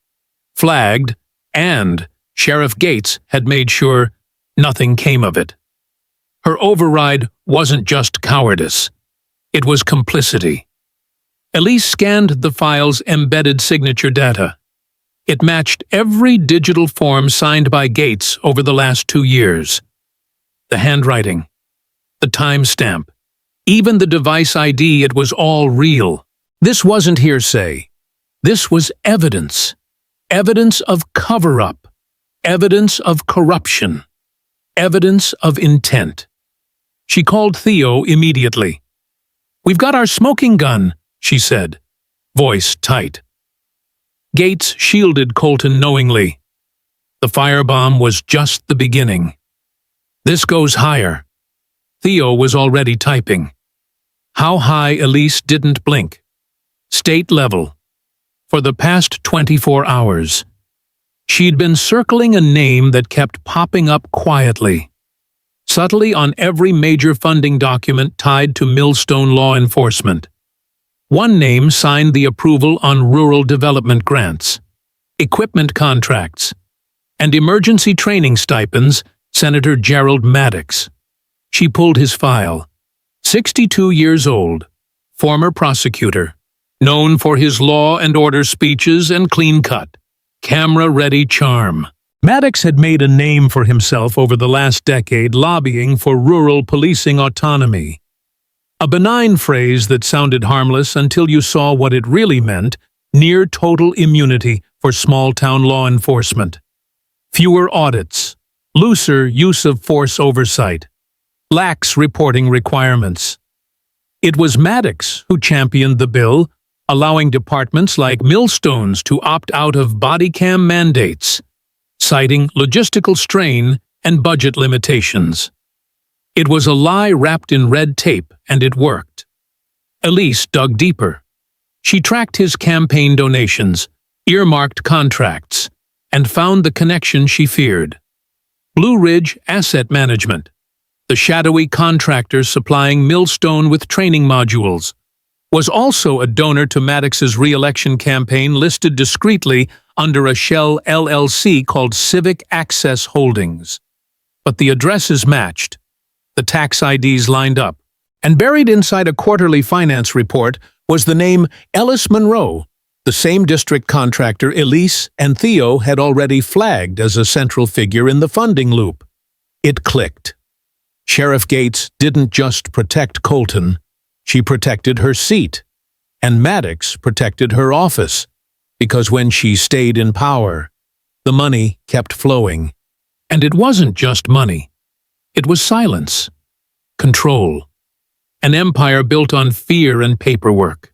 flagged, and Sheriff Gates had made sure nothing came of it. Her override wasn't just cowardice. It was complicity. Elise scanned the file's embedded signature data. It matched every digital form signed by Gates over the last 2 years. The handwriting, the timestamp, even the device ID, it was all real. This wasn't hearsay. This was evidence. Evidence of cover-up. Evidence of corruption. Evidence of intent. She called Theo immediately. "We've got our smoking gun," she said, voice tight. Gates shielded Colton knowingly. The firebomb was just the beginning. "This goes higher." Theo was already typing. How high Elise didn't blink. State level. For the past 24 hours. She'd been circling a name that kept popping up quietly, subtly on every major funding document tied to Millstone law enforcement. One name signed the approval on rural development grants, equipment contracts, and emergency training stipends, Senator Gerald Maddox. She pulled his file. 62 years old, former prosecutor, known for his law and order speeches and clean-cut, camera-ready charm. Maddox had made a name for himself over the last decade lobbying for rural policing autonomy. A benign phrase that sounded harmless until you saw what it really meant: near total immunity for small-town law enforcement. Fewer audits, looser use of force oversight, lax reporting requirements. It was Maddox who championed the bill, allowing departments like Millstone's to opt out of body cam mandates, citing logistical strain and budget limitations. It was a lie wrapped in red tape, and it worked. Elise dug deeper. She tracked his campaign donations, earmarked contracts, and found the connection she feared. Blue Ridge Asset Management, the shadowy contractor supplying Millstone with training modules, was also a donor to Maddox's re-election campaign, listed discreetly under a shell LLC called Civic Access Holdings. But the addresses matched. The tax IDs lined up, and buried inside a quarterly finance report was the name Ellis Monroe, the same district contractor Elise and Theo had already flagged as a central figure in the funding loop. It clicked. Sheriff Gates didn't just protect Colton, she protected her seat, and Maddox protected her office, because when she stayed in power, the money kept flowing. And it wasn't just money. It was silence, control, an empire built on fear and paperwork.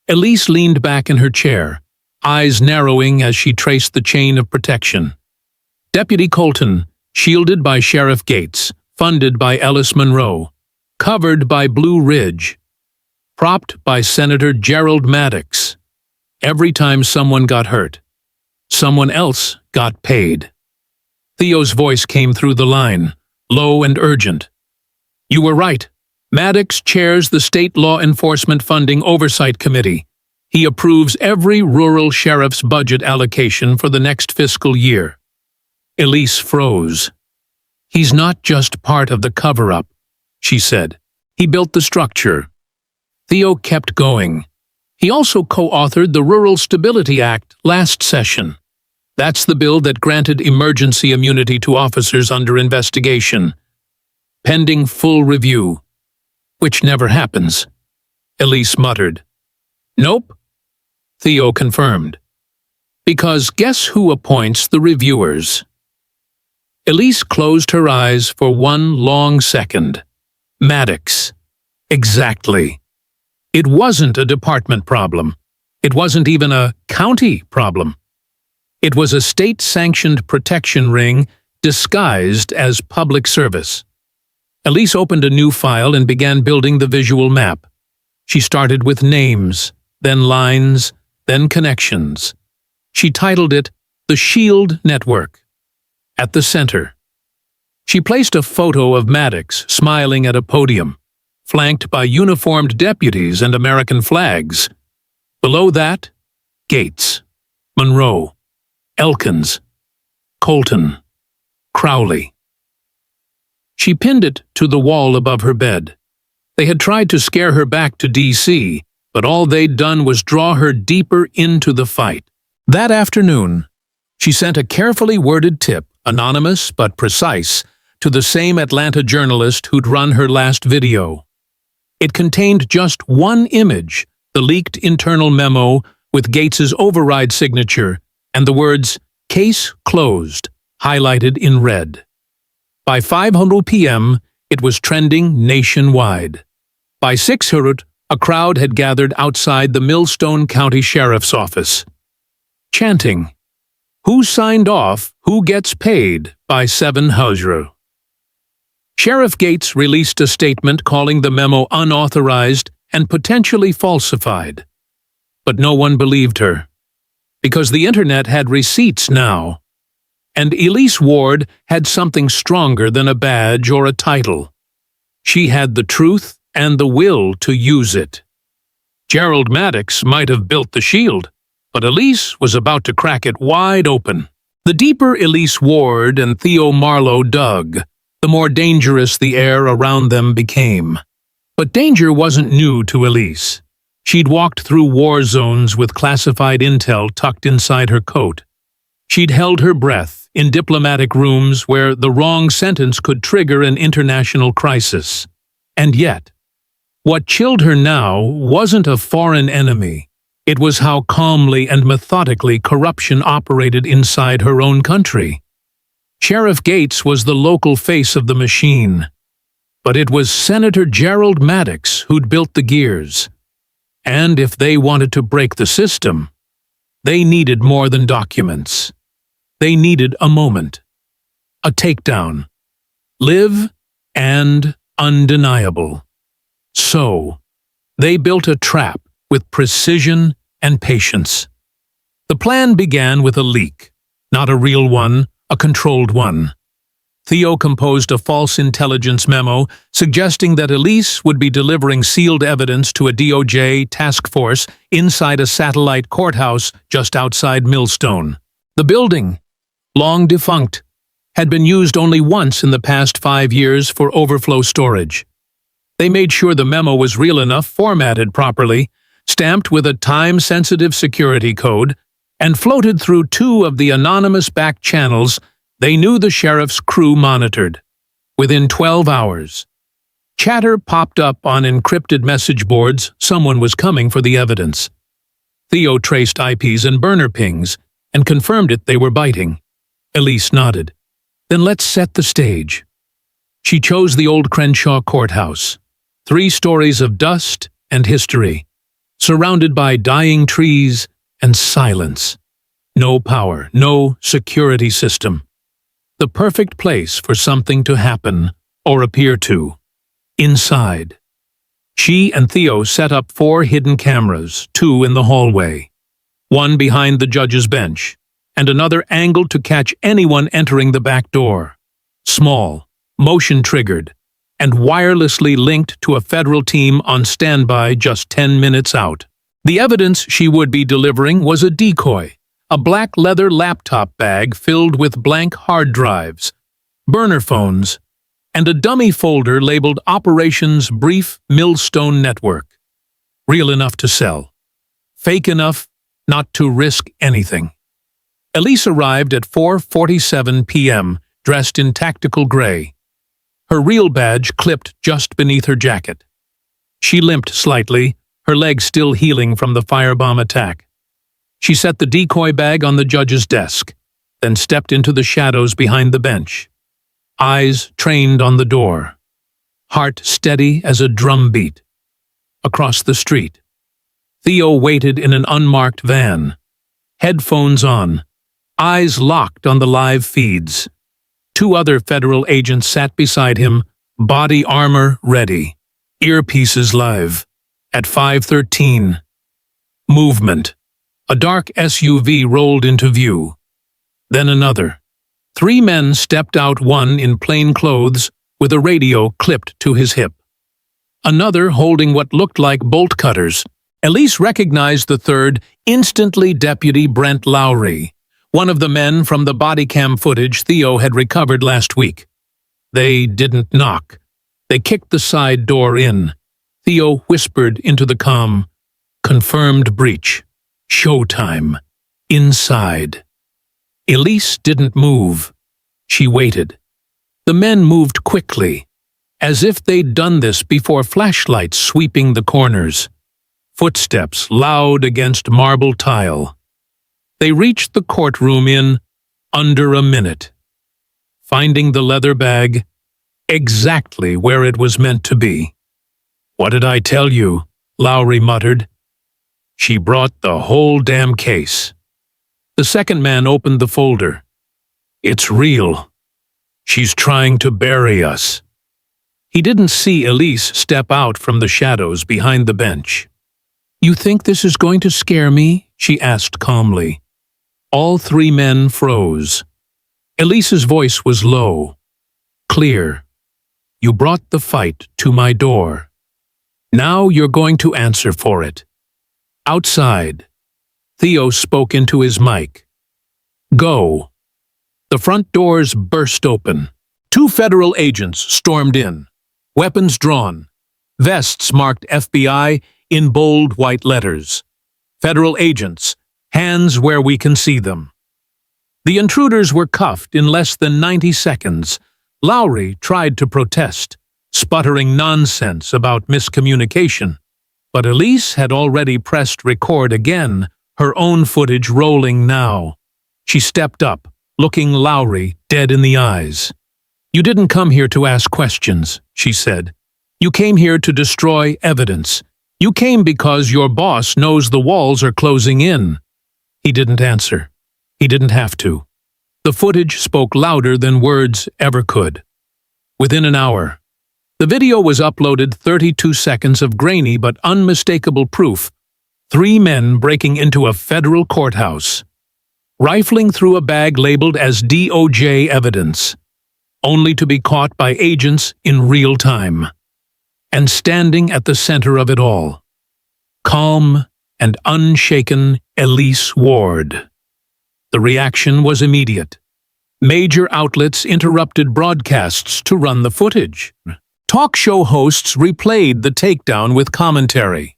Elise leaned back in her chair, eyes narrowing as she traced the chain of protection. Deputy Colton, shielded by Sheriff Gates, funded by Ellis Monroe, covered by Blue Ridge, propped by Senator Gerald Maddox. Every time someone got hurt, someone else got paid. Theo's voice came through the line, low and urgent. "You were right. Maddox chairs the State Law Enforcement Funding Oversight Committee. He approves every rural sheriff's budget allocation for the next fiscal year." Elise froze. "He's not just part of the cover-up," she said. "He built the structure." Theo kept going. "He also co-authored the Rural Stability Act last session. That's the bill that granted emergency immunity to officers under investigation, pending full review, which never happens," Elise muttered. "Nope," Theo confirmed. "Because guess who appoints the reviewers?" Elise closed her eyes for one long second. Maddox. Exactly. It wasn't a department problem. It wasn't even a county problem. It was a state-sanctioned protection ring disguised as public service. Elise opened a new file and began building the visual map. She started with names, then lines, then connections. She titled it The Shield Network. At the center, She placed a photo of Maddox smiling at a podium, flanked by uniformed deputies and American flags. Below that, Gates, Monroe, Elkins, Colton, Crowley. She pinned it to the wall above her bed. They had tried to scare her back to D.C., but all they'd done was draw her deeper into the fight. That afternoon, she sent a carefully worded tip, anonymous but precise, to the same Atlanta journalist who'd run her last video. It contained just one image, the leaked internal memo with Gates's override signature and the words, "Case closed," highlighted in red. By 5:00 p.m., it was trending nationwide. By 6:00, a crowd had gathered outside the Millstone County Sheriff's Office, chanting, "Who signed off, who gets paid," by 7:00. Sheriff Gates released a statement calling the memo unauthorized and potentially falsified. But no one believed her, because the internet had receipts now, and Elise Ward had something stronger than a badge or a title. She had the truth and the will to use it. Gerald Maddox might have built the shield, but Elise was about to crack it wide open. The deeper Elise Ward and Theo Marlowe dug, the more dangerous the air around them became. But danger wasn't new to Elise. She'd walked through war zones with classified intel tucked inside her coat. She'd held her breath in diplomatic rooms where the wrong sentence could trigger an international crisis. And yet, what chilled her now wasn't a foreign enemy. It was how calmly and methodically corruption operated inside her own country. Sheriff Gates was the local face of the machine, but it was Senator Gerald Maddox who'd built the gears. And if they wanted to break the system, they needed more than documents. They needed a moment, a takedown, live and undeniable. So, they built a trap with precision and patience. The plan began with a leak, not a real one, a controlled one. Theo composed a false intelligence memo suggesting that Elise would be delivering sealed evidence to a DOJ task force inside a satellite courthouse just outside Millstone. The building, long defunct, had been used only once in the past 5 years for overflow storage. They made sure the memo was real enough, formatted properly, stamped with a time-sensitive security code, and floated through 2 of the anonymous back channels they knew the sheriff's crew monitored. Within 12 hours, chatter popped up on encrypted message boards someone was coming for the evidence. Theo traced IPs and burner pings and confirmed they were biting. Elise nodded. Then let's set the stage. She chose the old Crenshaw courthouse, 3 stories of dust and history, surrounded by dying trees and silence. No power, no security system. The perfect place for something to happen, or appear to. Inside, she and Theo set up 4 hidden cameras, 2 in the hallway, 1 behind the judge's bench, and another angled to catch anyone entering the back door. Small, motion-triggered, and wirelessly linked to a federal team on standby just 10 minutes out. The evidence she would be delivering was a decoy, a black leather laptop bag filled with blank hard drives, burner phones, and a dummy folder labeled Operations Brief Millstone Network. Real enough to sell. Fake enough not to risk anything. Elise arrived at 4:47 p.m., dressed in tactical gray. Her real badge clipped just beneath her jacket. She limped slightly, her legs still healing from the firebomb attack. She set the decoy bag on the judge's desk, then stepped into the shadows behind the bench. Eyes trained on the door. Heart steady as a drum beat. Across the street, Theo waited in an unmarked van. Headphones on, eyes locked on the live feeds. 2 other federal agents sat beside him, body armor ready, earpieces live. At 5:13, movement. A dark SUV rolled into view. Then another. 3 men stepped out, one in plain clothes with a radio clipped to his hip. Another holding what looked like bolt cutters. Elise recognized the third instantly, Deputy Brent Lowry, one of the men from the body cam footage Theo had recovered last week. They didn't knock. They kicked the side door in. Theo whispered into the comm, "Confirmed breach. Showtime. Inside." Elise didn't move. She waited. The men moved quickly, as if they'd done this before, flashlights sweeping the corners. Footsteps loud against marble tile. They reached the courtroom in under a minute, finding the leather bag exactly where it was meant to be. "What did I tell you?" Lowry muttered. "She brought the whole damn case." The second man opened the folder. "It's real. She's trying to bury us." He didn't see Elise step out from the shadows behind the bench. "You think this is going to scare me?" she asked calmly. All 3 men froze. Elise's voice was low, clear. "You brought the fight to my door. Now you're going to answer for it." Outside, Theo spoke into his mic. "Go." The front doors burst open. 2 federal agents stormed in, weapons drawn, vests marked FBI in bold white letters. "Federal agents, hands where we can see them." The intruders were cuffed in less than 90 seconds. Lowry tried to protest, sputtering nonsense about miscommunication, but Elise had already pressed record again, her own footage rolling now. She stepped up, looking Lowry dead in the eyes. "You didn't come here to ask questions," she said. "You came here to destroy evidence. You came because your boss knows the walls are closing in." He didn't answer. He didn't have to. The footage spoke louder than words ever could. Within an hour, the video was uploaded, 32 seconds of grainy but unmistakable proof. 3 men breaking into a federal courthouse, rifling through a bag labeled as DOJ evidence, only to be caught by agents in real time. And standing at the center of it all, calm and unshaken, Elise Ward. The reaction was immediate. Major outlets interrupted broadcasts to run the footage. Talk show hosts replayed the takedown with commentary.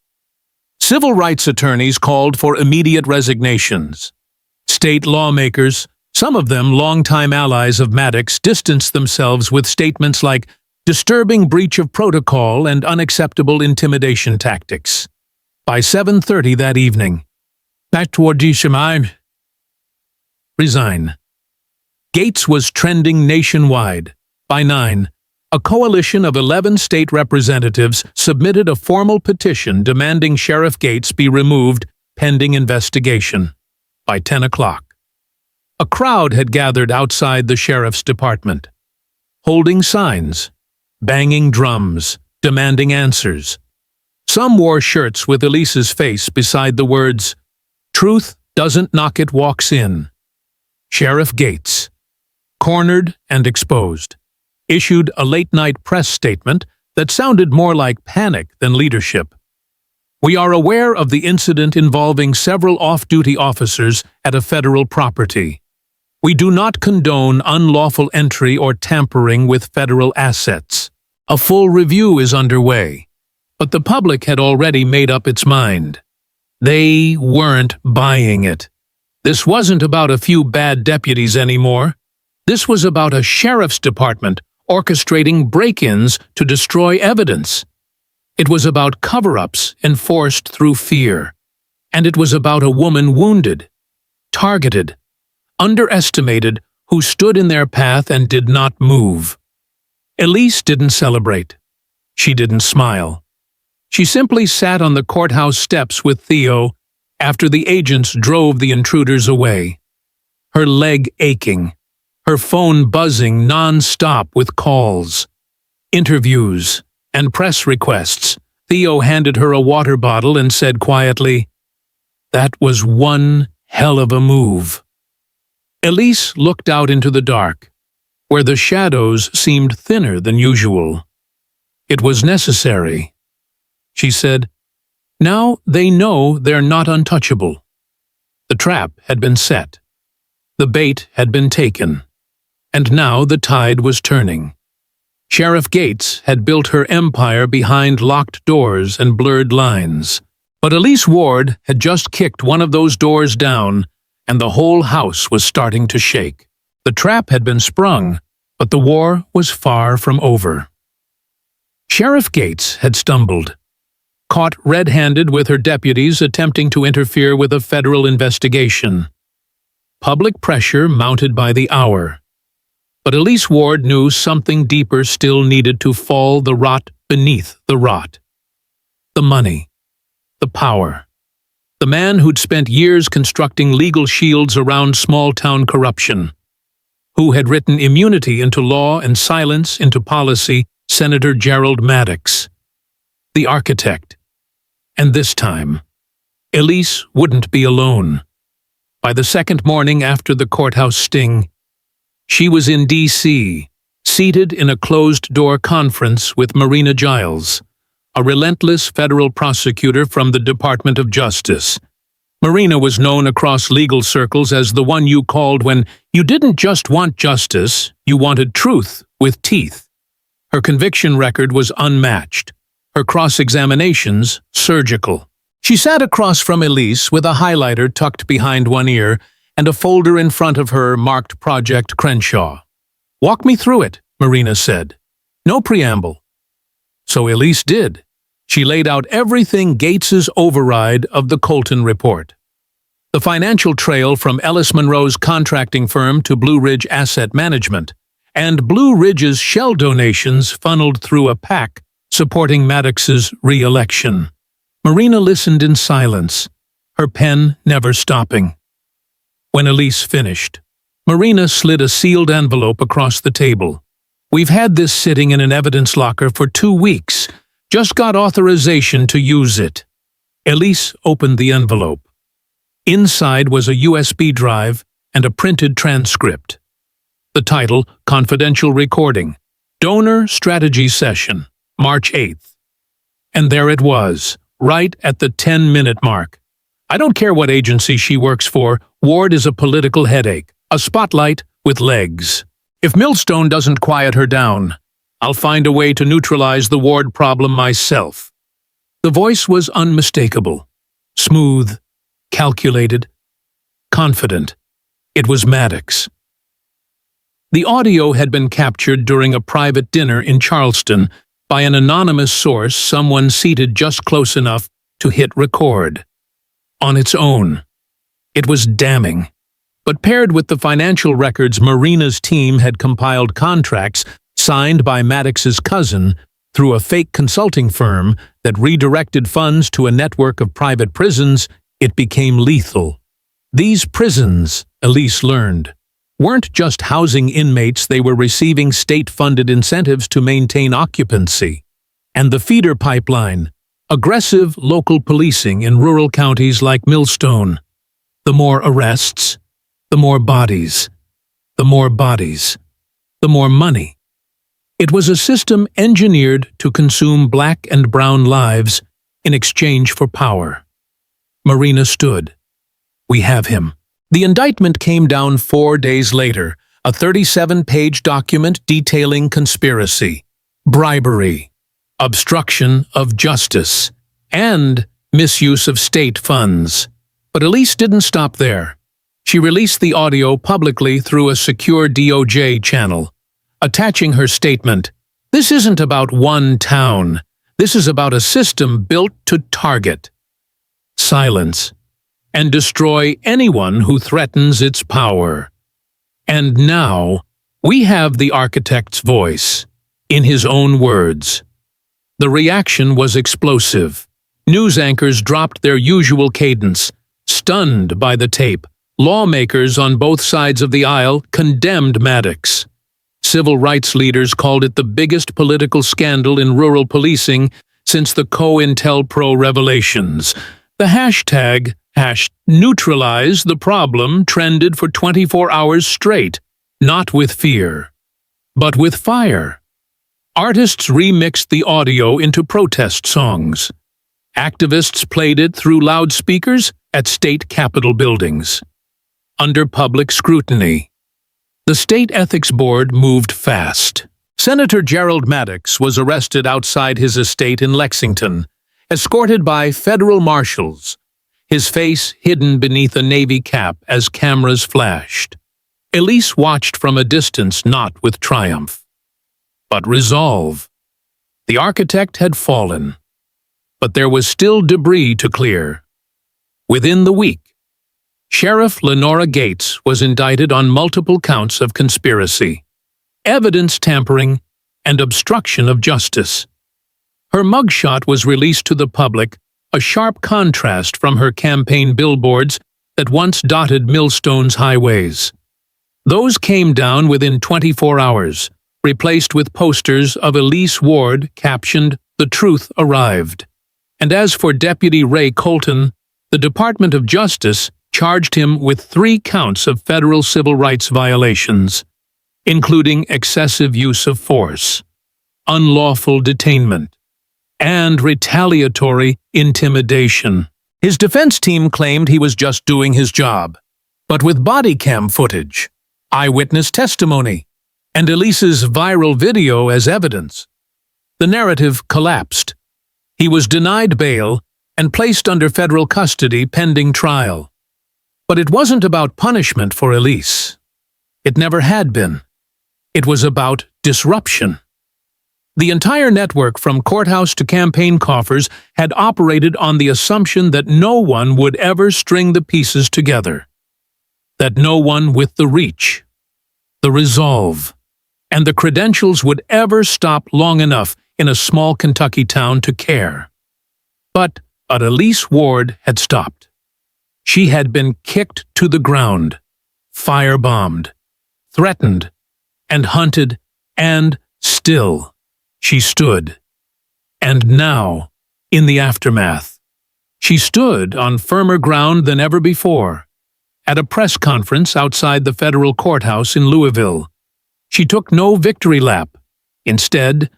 Civil rights attorneys called for immediate resignations. State lawmakers, some of them longtime allies of Maddox, distanced themselves with statements like disturbing breach of protocol and unacceptable intimidation tactics. By 7:30 that evening, resign. Gates was trending nationwide. By 9, a coalition of 11 state representatives submitted a formal petition demanding Sheriff Gates be removed pending investigation. By 10 o'clock, a crowd had gathered outside the sheriff's department, holding signs, banging drums, demanding answers. Some wore shirts with Elise's face beside the words, "Truth doesn't knock, it walks in." Sheriff Gates, cornered and exposed, issued a late-night press statement that sounded more like panic than leadership. "We are aware of the incident involving several off-duty officers at a federal property. We do not condone unlawful entry or tampering with federal assets. A full review is underway." But the public had already made up its mind. They weren't buying it. This wasn't about a few bad deputies anymore. This was about a sheriff's department orchestrating break-ins to destroy evidence. It was about cover-ups enforced through fear. And it was about a woman wounded, targeted, underestimated, who stood in their path and did not move. Elise didn't celebrate. She didn't smile. She simply sat on the courthouse steps with Theo after the agents drove the intruders away, her leg aching, her phone buzzing non-stop with calls, interviews, and press requests. Theo handed her a water bottle and said quietly, "That was one hell of a move." Elise looked out into the dark, where the shadows seemed thinner than usual. It was necessary. She said, "Now they know they're not untouchable." The trap had been set. The bait had been taken. And now the tide was turning. Sheriff Gates had built her empire behind locked doors and blurred lines. But Elise Ward had just kicked one of those doors down, and the whole house was starting to shake. The trap had been sprung, but the war was far from over. Sheriff Gates had stumbled, caught red-handed with her deputies attempting to interfere with a federal investigation. Public pressure mounted by the hour. But Elise Ward knew something deeper still needed to fall the rot beneath the rot. The money. The power. The man who'd spent years constructing legal shields around small-town corruption. Who had written immunity into law and silence into policy, Senator Gerald Maddox. The architect. And this time, Elise wouldn't be alone. By the second morning after the courthouse sting, she was in D.C., seated in a closed-door conference with Marina Giles, a relentless federal prosecutor from the Department of Justice. Marina was known across legal circles as the one you called when you didn't just want justice, you wanted truth with teeth. Her conviction record was unmatched, her cross-examinations surgical. She sat across from Elise with a highlighter tucked behind one ear and a folder in front of her marked Project Crenshaw. "Walk me through it," Marina said. "No preamble." So Elise did. She laid out everything Gates's override of the Colton report. The financial trail from Ellis Monroe's contracting firm to Blue Ridge Asset Management, and Blue Ridge's shell donations funneled through a PAC supporting Maddox's re-election. Marina listened in silence, her pen never stopping. When Elise finished, Marina slid a sealed envelope across the table. "We've had this sitting in an evidence locker for 2 weeks. Just got authorization to use it." Elise opened the envelope. Inside was a USB drive and a printed transcript. The title, Confidential Recording, Donor Strategy Session, March 8th. And there it was, right at the 10-minute mark. I don't care what agency she works for, Ward is a political headache, a spotlight with legs. If Millstone doesn't quiet her down, I'll find a way to neutralize the Ward problem myself. The voice was unmistakable, smooth, calculated, confident. It was Maddox. The audio had been captured during a private dinner in Charleston by an anonymous source, someone seated just close enough to hit record. On its own, it was damning. But paired with the financial records Marina's team had compiled contracts signed by Maddox's cousin through a fake consulting firm that redirected funds to a network of private prisons, it became lethal. These prisons, Elise learned, weren't just housing inmates, they were receiving state-funded incentives to maintain occupancy. And the feeder pipeline, aggressive local policing in rural counties like Millstone. The more arrests, the more bodies. The more bodies, the more money. It was a system engineered to consume black and brown lives in exchange for power. Marina stood. We have him. The indictment came down 4 days later, a 37-page document detailing conspiracy, bribery, obstruction of justice, and misuse of state funds. But Elise didn't stop there. She released the audio publicly through a secure DOJ channel, attaching her statement, "This isn't about one town. This is about a system built to target, silence, and destroy anyone who threatens its power." And now, we have the architect's voice, in his own words. The reaction was explosive. News anchors dropped their usual cadence, stunned by the tape. Lawmakers on both sides of the aisle condemned Maddox. Civil rights leaders called it the biggest political scandal in rural policing since the COINTELPRO revelations. The hashtag #neutralize the problem trended for 24 hours straight, not with fear, but with fire. Artists remixed the audio into protest songs. Activists played it through loudspeakers at state capitol buildings. Under public scrutiny, the State Ethics Board moved fast. Senator Gerald Maddox was arrested outside his estate in Lexington, escorted by federal marshals, his face hidden beneath a Navy cap as cameras flashed. Elise watched from a distance, not with triumph, but resolve. The architect had fallen, but there was still debris to clear. Within the week, Sheriff Lenora Gates was indicted on multiple counts of conspiracy, evidence tampering, and obstruction of justice. Her mugshot was released to the public, a sharp contrast from her campaign billboards that once dotted Millstone's highways. Those came down within 24 hours, replaced with posters of Elise Ward captioned, "The Truth Arrived." And as for Deputy Ray Colton, the Department of Justice charged him with 3 counts of federal civil rights violations, including excessive use of force, unlawful detainment, and retaliatory intimidation. His defense team claimed he was just doing his job, but with body cam footage, eyewitness testimony, and Elise's viral video as evidence, the narrative collapsed. He was denied bail and placed under federal custody pending trial. But it wasn't about punishment for Elise. It never had been. It was about disruption. The entire network from courthouse to campaign coffers had operated on the assumption that no one would ever string the pieces together. That no one with the reach, the resolve, and the credentials would ever stop long enough in a small Kentucky town to care. But Elise Ward had stopped. She had been kicked to the ground, firebombed, threatened, and hunted, and still she stood. And now, in the aftermath, she stood on firmer ground than ever before. At a press conference outside the federal courthouse in Louisville, she took no victory lap. Instead,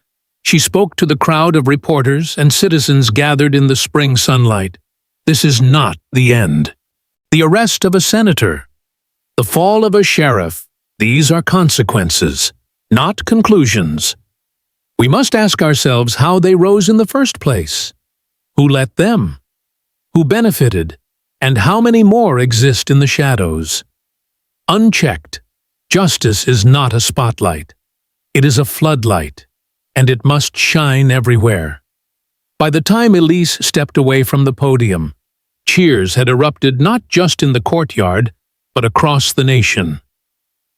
she spoke to the crowd of reporters and citizens gathered in the spring sunlight. This is not the end. The arrest of a senator, the fall of a sheriff, these are consequences, not conclusions. We must ask ourselves how they rose in the first place. Who let them? Who benefited? And how many more exist in the shadows? Unchecked, justice is not a spotlight. It is a floodlight, and it must shine everywhere. By the time Elise stepped away from the podium, cheers had erupted not just in the courtyard, but across the nation.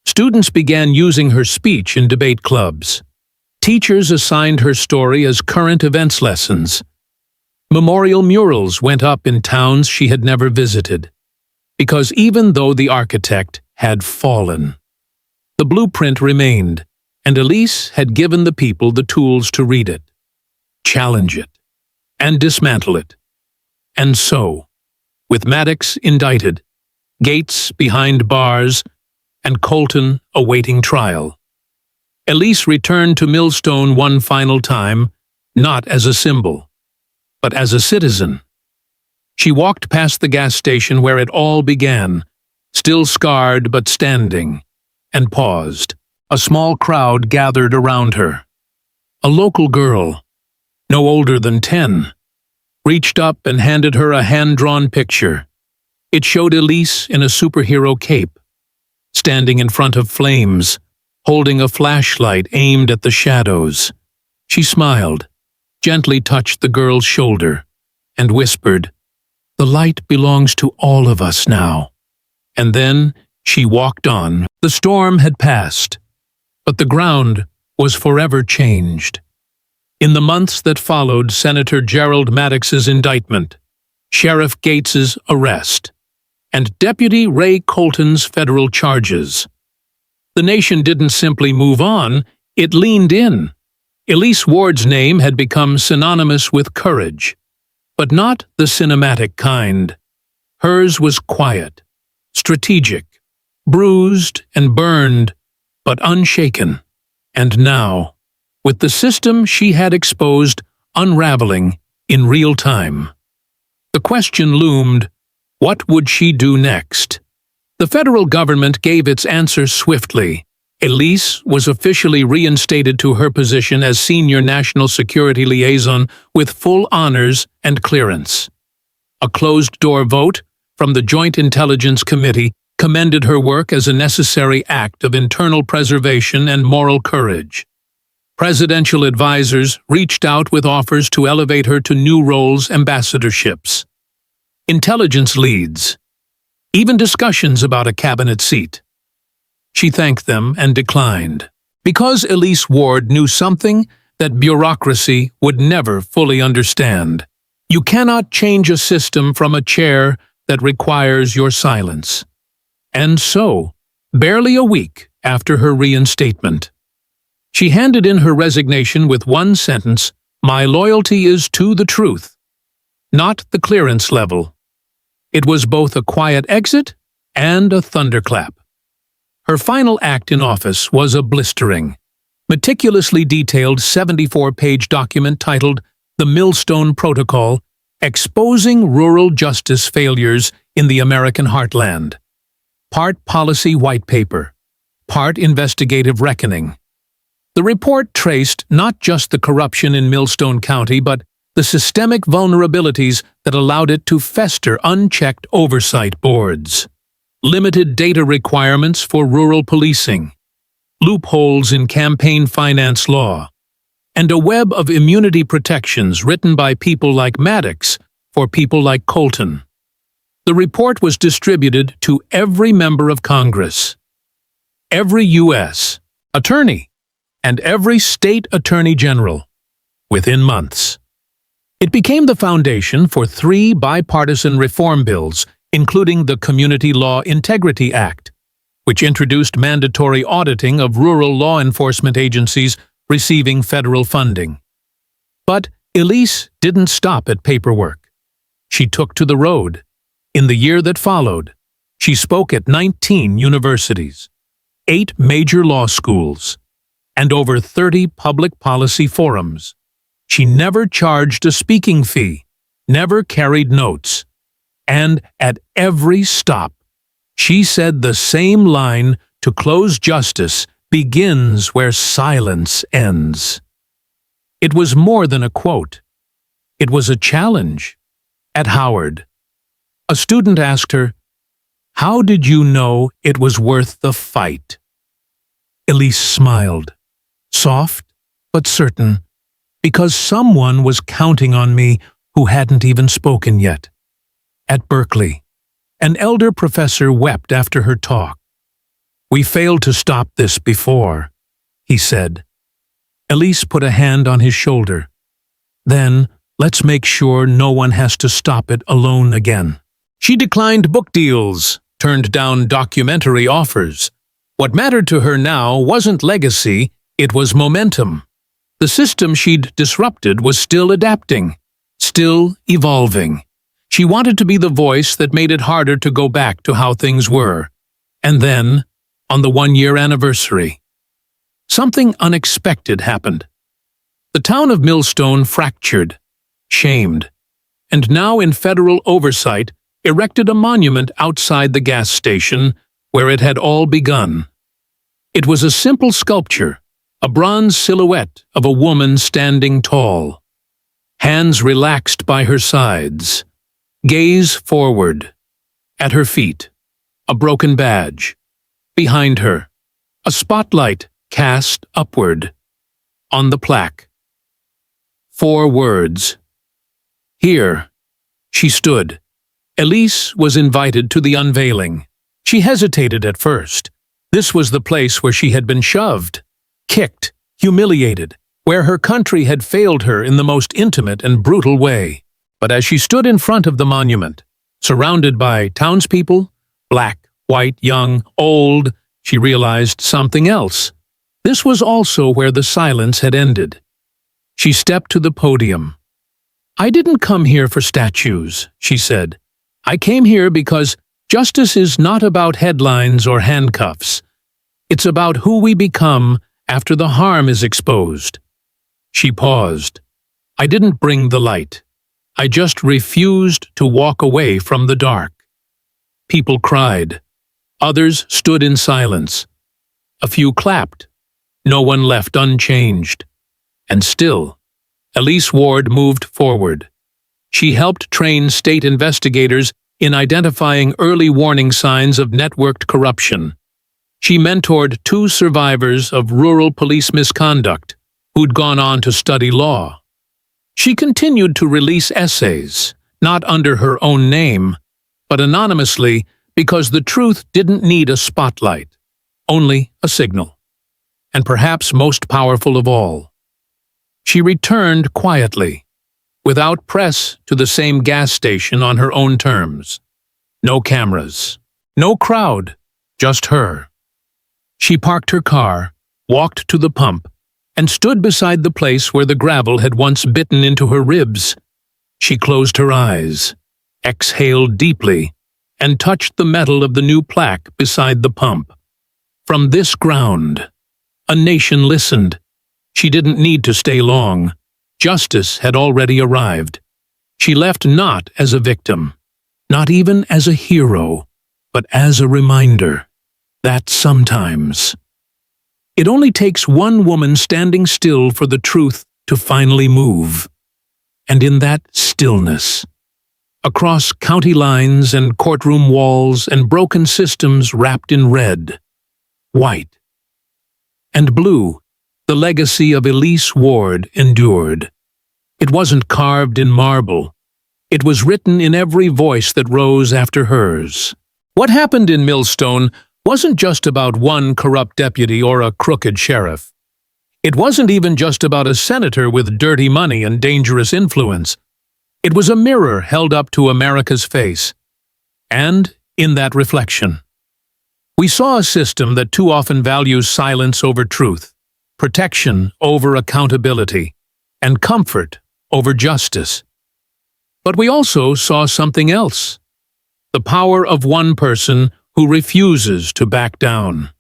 Students began using her speech in debate clubs. Teachers assigned her story as current events lessons. Memorial murals went up in towns she had never visited. Because even though the architect had fallen, the blueprint remained, and Elise had given the people the tools to read it, challenge it, and dismantle it. And so, with Maddox indicted, Gates behind bars, and Colton awaiting trial, Elise returned to Millstone one final time, not as a symbol, but as a citizen. She walked past the gas station where it all began, still scarred but standing, and paused. A small crowd gathered around her. A local girl, no older than 10, reached up and handed her a hand-drawn picture. It showed Elise in a superhero cape, standing in front of flames, holding a flashlight aimed at the shadows. She smiled, gently touched the girl's shoulder, and whispered, "The light belongs to all of us now." And then she walked on. The storm had passed, but the ground was forever changed. In the months that followed Senator Gerald Maddox's indictment, Sheriff Gates's arrest, and Deputy Ray Colton's federal charges, the nation didn't simply move on, it leaned in. Elise Ward's name had become synonymous with courage, but not the cinematic kind. Hers was quiet, strategic, bruised and burned, but unshaken. And now, with the system she had exposed unraveling in real time, the question loomed, what would she do next? The federal government gave its answer swiftly. Elise was officially reinstated to her position as Senior National Security Liaison with full honors and clearance. A closed-door vote from the Joint Intelligence Committee commended her work as a necessary act of internal preservation and moral courage. Presidential advisors reached out with offers to elevate her to new roles, ambassadorships, intelligence leads, even discussions about a cabinet seat. She thanked them and declined, because Elise Ward knew something that bureaucracy would never fully understand. You cannot change a system from a chair that requires your silence. And so, barely a week after her reinstatement, she handed in her resignation with one sentence: "My loyalty is to the truth, not the clearance level." It was both a quiet exit and a thunderclap. Her final act in office was a blistering, meticulously detailed 74-page document titled The Millstone Protocol, Exposing Rural Justice Failures in the American Heartland. Part policy white paper, part investigative reckoning. The report traced not just the corruption in Millstone County, but the systemic vulnerabilities that allowed it to fester unchecked oversight boards, limited data requirements for rural policing, loopholes in campaign finance law, and a web of immunity protections written by people like Maddox for people like Colton. The report was distributed to every member of Congress, every U.S. attorney, and every state attorney general within months. It became the foundation for 3 bipartisan reform bills, including the Community Law Integrity Act, which introduced mandatory auditing of rural law enforcement agencies receiving federal funding. But Elise didn't stop at paperwork. She took to the road. In the year that followed, she spoke at 19 universities, 8 major law schools, and over 30 public policy forums. She never charged a speaking fee, never carried notes, and at every stop, she said the same line: to close justice begins where silence ends. It was more than a quote. It was a challenge. At Howard, a student asked her, "How did you know it was worth the fight?" Elise smiled, soft but certain, because someone was counting on me who hadn't even spoken yet. At Berkeley, an elder professor wept after her talk. "We failed to stop this before," he said. Elise put a hand on his shoulder. "Then, let's make sure no one has to stop it alone again." She declined book deals, turned down documentary offers. What mattered to her now wasn't legacy, it was momentum. The system she'd disrupted was still adapting, still evolving. She wanted to be the voice that made it harder to go back to how things were. And then, on the 1-year anniversary, something unexpected happened. The town of Millstone fractured, shamed, and now in federal oversight erected a monument outside the gas station where it had all begun. It was a simple sculpture, a bronze silhouette of a woman standing tall, hands relaxed by her sides, gaze forward. At her feet, a broken badge. Behind her, a spotlight cast upward. On the plaque, 4 words. Here, she stood. Elise was invited to the unveiling. She hesitated at first. This was the place where she had been shoved, kicked, humiliated, where her country had failed her in the most intimate and brutal way. But as she stood in front of the monument, surrounded by townspeople, black, white, young, old, she realized something else. This was also where the silence had ended. She stepped to the podium. "I didn't come here for statues," she said. I came here because justice is not about headlines or handcuffs. It's about who we become after the harm is exposed." She paused. "I didn't bring the light. I just refused to walk away from the dark." People cried. Others stood in silence. A few clapped. No one left unchanged. And still, Elise Ward moved forward. She helped train state investigators in identifying early warning signs of networked corruption. She mentored 2 survivors of rural police misconduct who'd gone on to study law. She continued to release essays, not under her own name, but anonymously because the truth didn't need a spotlight, only a signal. And perhaps most powerful of all, she returned quietly, without press, to the same gas station on her own terms. No cameras, no crowd, just her. She parked her car, walked to the pump, and stood beside the place where the gravel had once bitten into her ribs. She closed her eyes, exhaled deeply, and touched the metal of the new plaque beside the pump. From this ground, a nation listened. She didn't need to stay long. Justice had already arrived. She left not as a victim, not even as a hero, but as a reminder that sometimes it only takes one woman standing still for the truth to finally move. And in that stillness, across county lines and courtroom walls and broken systems wrapped in red, white, and blue, the legacy of Elise Ward endured. It wasn't carved in marble. It was written in every voice that rose after hers. What happened in Millstone wasn't just about one corrupt deputy or a crooked sheriff. It wasn't even just about a senator with dirty money and dangerous influence. It was a mirror held up to America's face. And in that reflection, we saw a system that too often values silence over truth, protection over accountability, and comfort over justice. But we also saw something else: the power of one person who refuses to back down.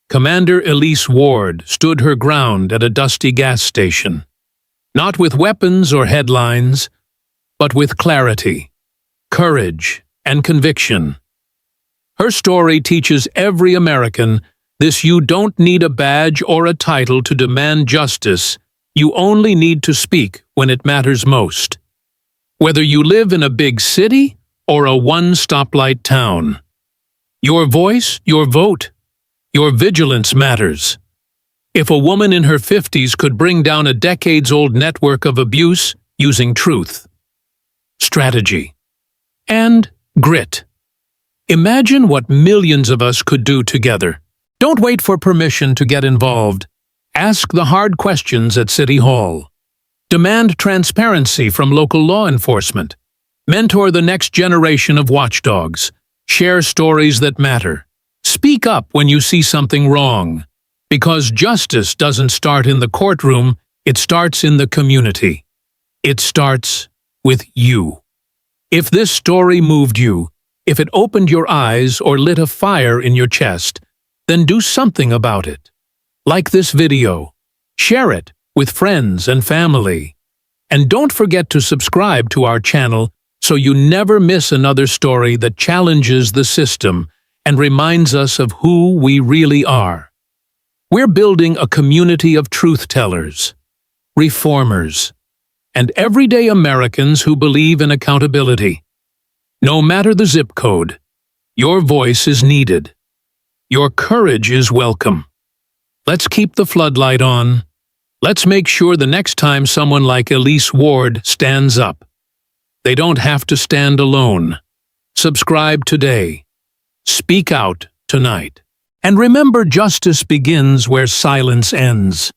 Commander Elise Ward stood her ground at a dusty gas station, not with weapons or headlines, but with clarity, courage, and conviction. Her story teaches every American this: you don't need a badge or a title to demand justice. You only need to speak when it matters most. Whether you live in a big city or a one-stoplight town, your voice, your vote, your vigilance matters. If a woman in her 50s could bring down a decades-old network of abuse using truth, strategy, and grit, imagine what millions of us could do together. Don't wait for permission to get involved. Ask the hard questions at City Hall. Demand transparency from local law enforcement. Mentor the next generation of watchdogs. Share stories that matter. Speak up when you see something wrong. Because justice doesn't start in the courtroom, it starts in the community. It starts with you. If this story moved you, if it opened your eyes or lit a fire in your chest, then do something about it. Like this video. Share it with friends and family. And don't forget to subscribe to our channel so you never miss another story that challenges the system and reminds us of who we really are. We're building a community of truth-tellers, reformers, and everyday Americans who believe in accountability. No matter the zip code, your voice is needed. Your courage is welcome. Let's keep the floodlight on. Let's make sure the next time someone like Elise Ward stands up, they don't have to stand alone. Subscribe today. Speak out tonight. And remember, justice begins where silence ends.